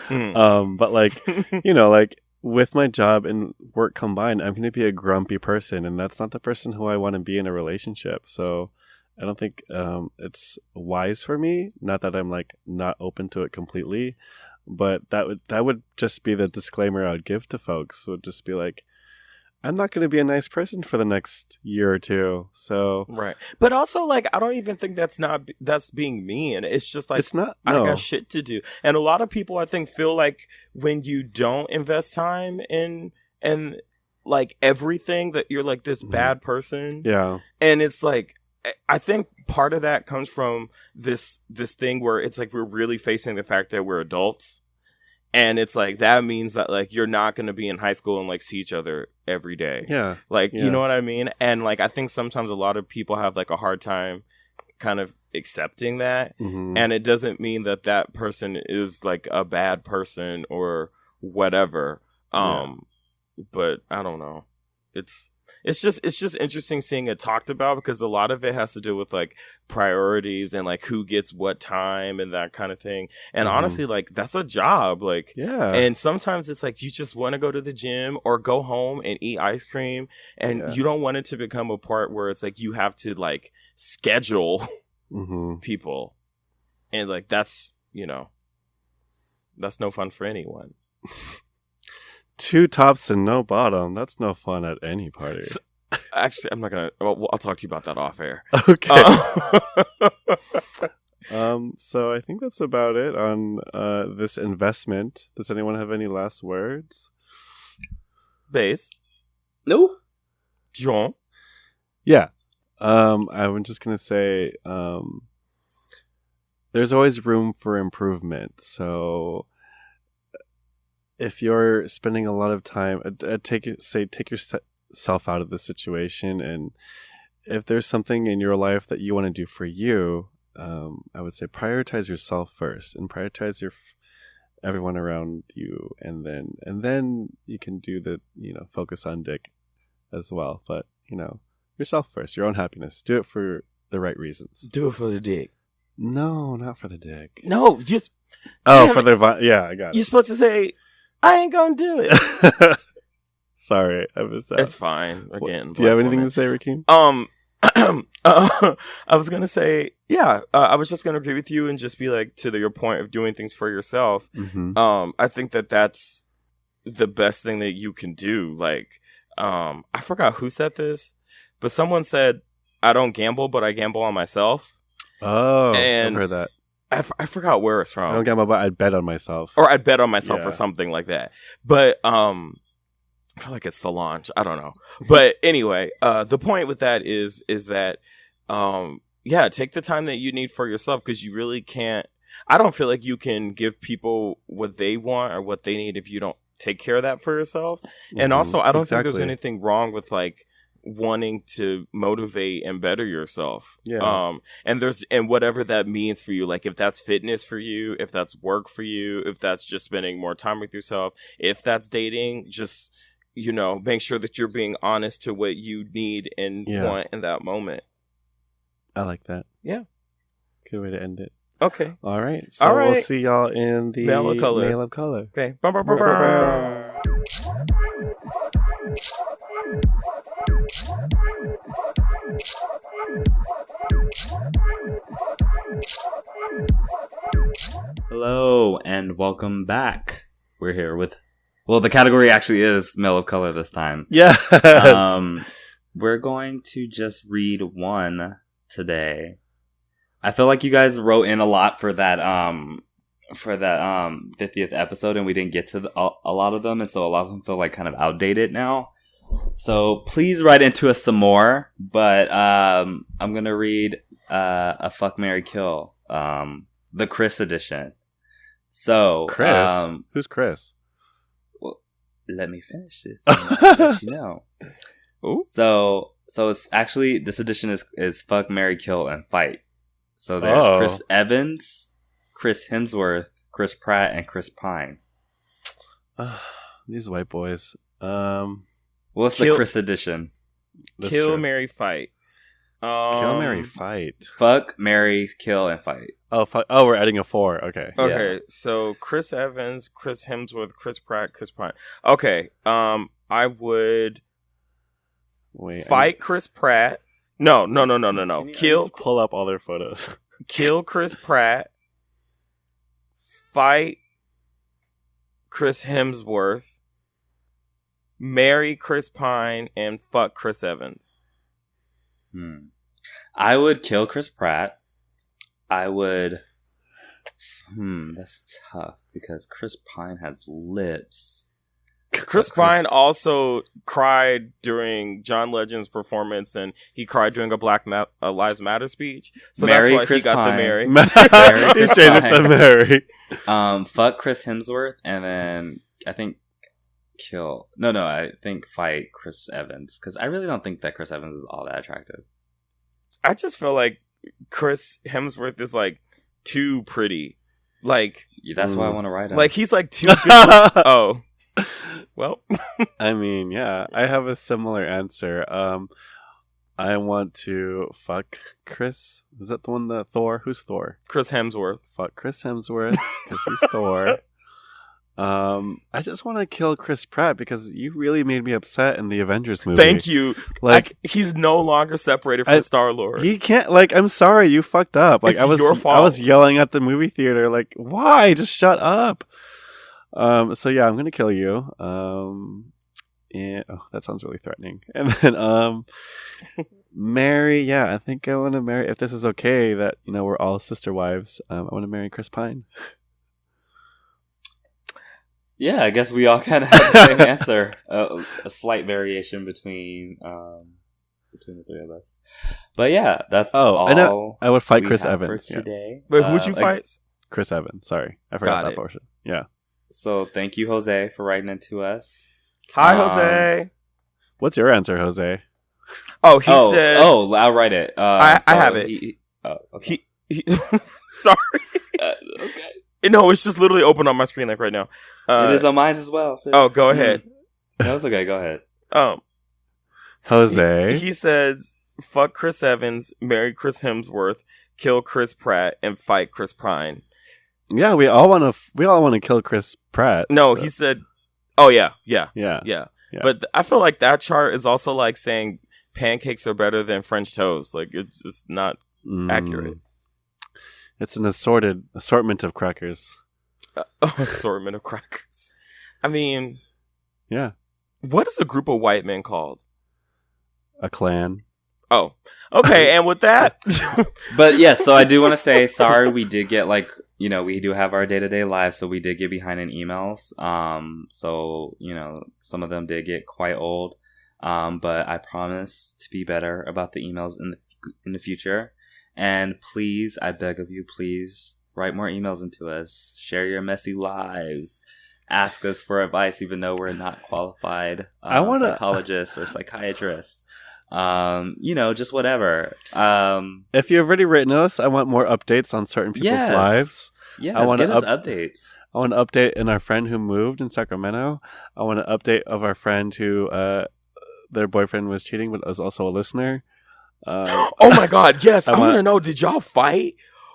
But like like with my job and work combined, I'm going to be a grumpy person, and that's not the person who I want to be in a relationship. So I don't think it's wise for me. Not that I'm like not open to it completely, but that would just be the disclaimer I would give to folks. Would just be like, I'm not going to be a nice person for the next year or two. So right, but also like I don't even think that's being mean. It's just like it's not. No. I got shit to do, and a lot of people I think feel like when you don't invest time in and like everything that you're like this bad person. Yeah, and it's like. I think part of that comes from this thing where it's like we're really facing the fact that we're adults, and it's like that means that like you're not going to be in high school and like see each other every day. Yeah, like you know what I mean. And like I think sometimes a lot of people have like a hard time kind of accepting that, and it doesn't mean that that person is like a bad person or whatever. But I don't know. It's just interesting seeing it talked about, because a lot of it has to do with like priorities and like who gets what time and that kind of thing. And honestly, like that's a job. Like, and sometimes it's like you just want to go to the gym or go home and eat ice cream, and you don't want it to become a part where it's like you have to like schedule people, and like that's that's no fun for anyone. 2 tops and no bottom. That's no fun at any party. So, actually, I'm not gonna. Well, I'll talk to you about that off air. Okay. So I think that's about it on this investment. Does anyone have any last words? Base. No. John. Yeah. I'm just gonna say, there's always room for improvement. So if you're spending a lot of time, take yourself out of the situation, and if there's something in your life that you want to do for you, I would say prioritize yourself first, and prioritize everyone around you, and then you can do the focus on dick as well. But yourself first, your own happiness. Do it for the right reasons. Do it for the dick. No, not for the dick. No, just for the yeah. I got it. You're supposed to say, I ain't gonna do it. Sorry, I missed that. It's fine. Again, do you have anything to say, Rakeem? I was gonna say, I was just gonna agree with you and just be like, to your point of doing things for yourself. I think that's the best thing that you can do. Like, I forgot who said this, but someone said, "I don't gamble, but I gamble on myself." Oh, and I've heard that. I forgot where it's from. I don't gamble, but I'd bet on myself. Or I'd bet on myself or something like that. But I feel like it's Solange. I don't know. But anyway, the point with that is that, take the time that you need for yourself, because you really can't. I don't feel like you can give people what they want or what they need if you don't take care of that for yourself. And also, I don't think there's anything wrong with like wanting to motivate and better yourself. And whatever that means for you, like if that's fitness for you, if that's work for you, if that's just spending more time with yourself, if that's dating, just make sure that you're being honest to what you need and want in that moment. I like that. Yeah, good way to end it. Okay, all right, so we'll see y'all in the Mail of Color. Okay. Hello and welcome back. We're here with, the category actually is Mail of Color this time. Yeah. We're going to just read one today. I feel like you guys wrote in a lot for that 50th episode, and we didn't get to a lot of them, and so a lot of them feel like kind of outdated now. So please write into us some more, but I'm gonna read a Fuck, Marry, Kill, the Chris edition. So Chris, who's Chris? Well, let me finish this. Let you know. Ooh. So it's actually, this edition is fuck, marry, kill, and fight. So there's Chris Evans, Chris Hemsworth, Chris Pratt, and Chris Pine. These white boys. What's the Chris edition? Kill, marry, fight. Kill, marry, fight. Fuck, marry, kill, and fight. Oh, fuck. Oh, we're adding a 4. Okay. Okay, Yeah. so Chris Evans, Chris Hemsworth, Chris Pratt, Chris Pine. Okay, I would fight Chris Pratt. No. Kill. Pull up all their photos. Kill Chris Pratt. Fight Chris Hemsworth. Marry Chris Pine and fuck Chris Evans. I would kill Chris Pratt. I would. That's tough because Chris Pine has lips. Chris Pine also cried during John Legend's performance, and he cried during a Black Lives Matter speech. So Marry that's why Chris he got Pine. to marry. He changed it to marry. Fuck Chris Hemsworth, and then I think kill. No, I think fight Chris Evans because I really don't think that Chris Evans is all that attractive. I just feel like Chris Hemsworth is like too pretty. Like That's why I want to write him. like he's like too good. Oh. Well, I mean, yeah, I have a similar answer. I want to fuck Chris. Is that the one that Thor? Who's Thor? Chris Hemsworth. Fuck Chris Hemsworth because he's Thor. I just want to kill Chris Pratt because you really made me upset in the Avengers movie. Thank you. Like he's no longer separated from Star-Lord. He can't. Like, I'm sorry, you fucked up. Like, It's your fault. I was yelling at the movie theater. Like, why? Just shut up. So yeah, I'm gonna kill you. And that sounds really threatening. And then marry. Yeah, I think I want to marry. If this is okay, that we're all sister wives. I want to marry Chris Pine. Yeah, I guess we all kind of have the same answer. A slight variation between the three of us. But yeah, that's all. I know. I would fight Chris for Evans today. Wait, who'd you fight? Chris Evans. Sorry, I forgot Got that it. portion. Yeah. So thank you, Jose, for writing into us. Hi, Jose. What's your answer, Jose? Oh, he said. Oh, I'll write it. I have it. Okay. Sorry. Okay. No, it's just literally open on my screen like right now. It is on mine as well. Sis. Oh, go ahead. That was okay. Go ahead. Jose. He says, "Fuck Chris Evans, marry Chris Hemsworth, kill Chris Pratt, and fight Chris Pine." Yeah, we all want to kill Chris Pratt. No, so. he said, "Oh yeah. Yeah. But I feel like that chart is also like saying pancakes are better than French toast. Like it's just not accurate. It's an assortment of crackers. Assortment of crackers. I mean, Yeah, what is a group of white men called? a clan. Oh, okay. And with that, But yes, so I do want to say sorry. We did get we do have our day-to-day lives, so we did get behind in emails. So some of them did get quite old. But I promise to be better about the emails in the future. And please, I beg of you, please write more emails into us. Share your messy lives. Ask us for advice, even though we're not qualified psychologists or psychiatrists. Just whatever. If you've already written us, I want more updates on certain people's lives. Yeah, I want get us updates. I want an update in our friend who moved in Sacramento. I want an update of our friend who their boyfriend was cheating, but was also a listener. oh my God, yes, I want to know. Did y'all fight?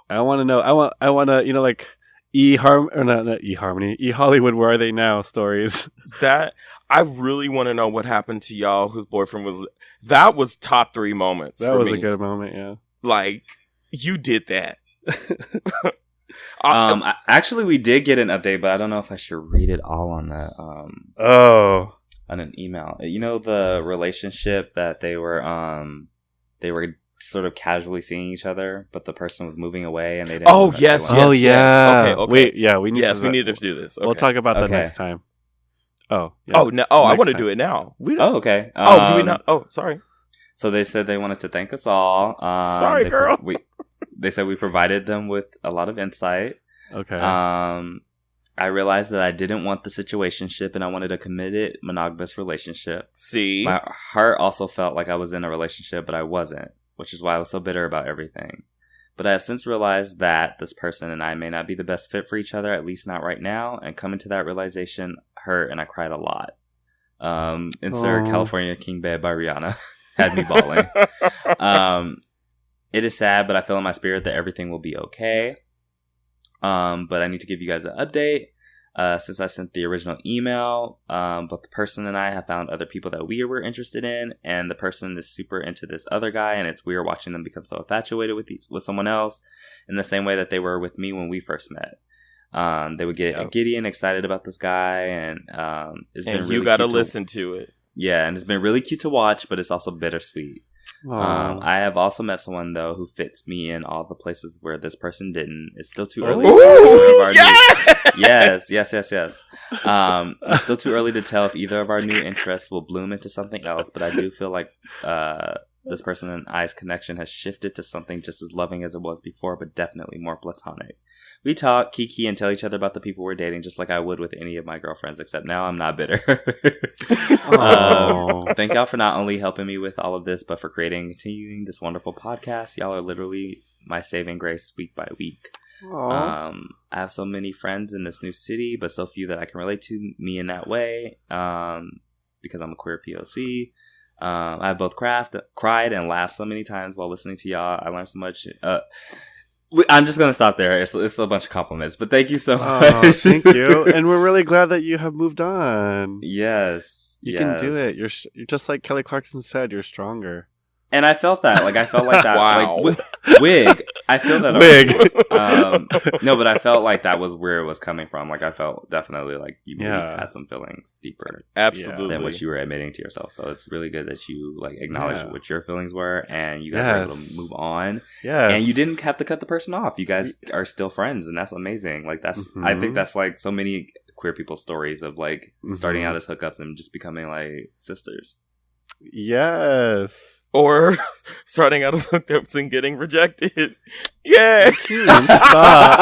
I want to know. I want to like not E Hollywood. Where are they now? Stories. That I really want to know what happened to y'all whose boyfriend was. That was top 3 moments. That was a good moment. Yeah. Like you did that. Actually, we did get an update, but I don't know if I should read it all on that. On an email. The relationship that they were sort of casually seeing each other, but the person was moving away and they didn't. Oh yes. Yeah. Okay. Wait. Yeah. We need. Yes, we need to do this. Okay. We'll talk about that Okay. next time. Oh. Yeah. Oh no! Oh, I Next want to time. do it now. Oh, okay. Do we not? Oh, sorry. So they said they wanted to thank us all. Sorry, girl. They said we provided them with a lot of insight. Okay. I realized that I didn't want the situationship and I wanted a committed monogamous relationship. See? My heart also felt like I was in a relationship, but I wasn't, which is why I was so bitter about everything. But I have since realized that this person and I may not be the best fit for each other, at least not right now. And coming to that realization hurt, and I cried a lot. Insert California King Bed by Rihanna had me bawling. It is sad, but I feel in my spirit that everything will be okay. But I need to give you guys an update. Since I sent the original email, both the person and I have found other people that we were interested in, and the person is super into this other guy, and it's weird watching them become so infatuated with someone else in the same way that they were with me when we first met. They would get giddy and excited about this guy, and it's been really you got to cute listen to it. Yeah, and it's been really cute to watch, but it's also bittersweet. I have also met someone, though, who fits me in all the places where this person didn't. It's still too early. Yes. It's still too early to tell if either of our new interests will bloom into something else, but I do feel like this person and I's connection has shifted to something just as loving as it was before, but definitely more platonic. We talk, kiki, and tell each other about the people we're dating, just like I would with any of my girlfriends, except now I'm not bitter. Thank y'all for not only helping me with all of this, but for continuing this wonderful podcast. Y'all are literally my saving grace week by week. I have so many friends in this new city, but so few that I can relate to me in that way, because I'm a queer POC. I have both cried and laughed so many times while listening to y'all. I learned so much. I'm just going to stop there. It's a bunch of compliments, but thank you so much. Thank you. And we're really glad that you have moved on. Yes. You can do it. You're just like Kelly Clarkson said, you're stronger. And I felt that. Like, I felt like that. Wow. Like, wig. I feel that. Wig. No, but I felt like that was where it was coming from. Like, I felt definitely like you had some feelings deeper. Absolutely. Than what you were admitting to yourself. So it's really good that you like acknowledged what your feelings were and you guys were able to move on. Yes. And you didn't have to cut the person off. You guys are still friends, and that's amazing. Like, that's I think that's like so many queer people's stories of like starting out as hookups and just becoming like sisters. Yes. Or starting out as hookups and getting rejected. Yeah. Stop.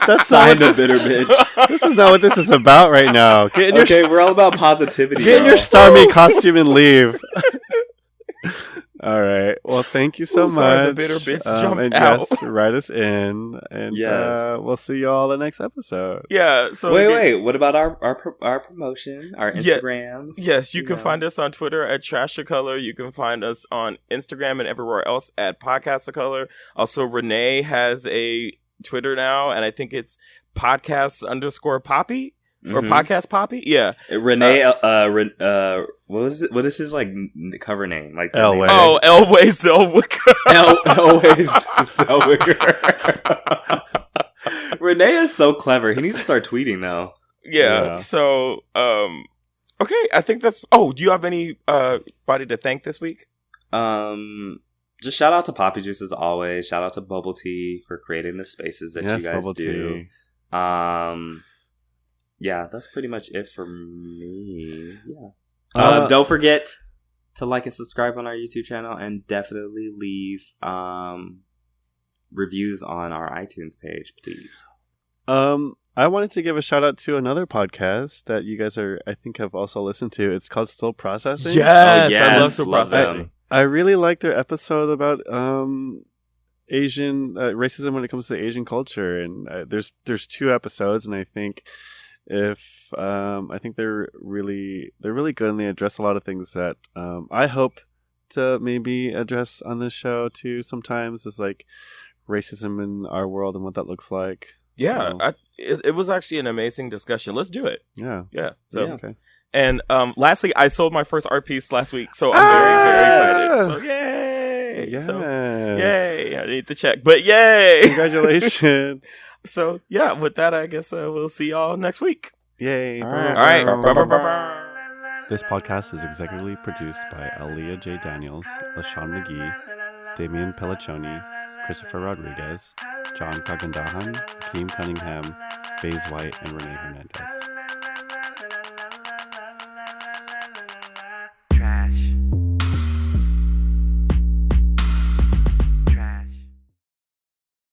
That's not a bitter bitch. This is not what this is about right now. We're all about positivity. Get in your Starmie costume and leave. All right. Well, thank you so much. Sorry, the bitter bitch jumped out. Yes, write us in, and we'll see you all the next episode. Yeah. So wait. What about our promotion? Our Instagrams? Yes, you can find us on Twitter at trashbags. You can find us on Instagram and everywhere else at Podcastacolor. Also, Renee has a Twitter now, and I think it's podcast_poppy. Or Podcast Poppy? Yeah. Renee, what is his like cover name? Like Elway. Oh, Elway Zellweger. Elway Zellweger. Renee is so clever. He needs to start tweeting though. Yeah. So, okay. I think that's. Oh, do you have any body to thank this week? Just shout out to Poppy Juice as always. Shout out to Bubble Tea for creating the spaces that you guys do. Yeah, that's pretty much it for me. Yeah. Don't forget to like and subscribe on our YouTube channel, and definitely leave reviews on our iTunes page, please. I wanted to give a shout out to another podcast that you guys I think have also listened to. It's called Still Processing. Yes, I love Still Processing. I really like their episode about Asian racism when it comes to Asian culture, and there's 2 episodes, and I think I think they're really good, and they address a lot of things that I hope to maybe address on this show too. Sometimes is like racism in our world and what that looks like. Yeah, so. It was actually an amazing discussion. Let's do it. Yeah. So, okay. And lastly, I sold my first art piece last week, so I'm very excited. So yay! Yes. So, yay! I need to check, but yay! Congratulations. So yeah, with that, I guess we'll see y'all next week. Yay! All right. This podcast is executively produced by Aaliyah J. Daniels, LaShawn McGee, Damian Pelliccioni, Christopher Rodriguez, John Kagandahan, Hakeem Cunningham, Baze White, and Renee Hernandez.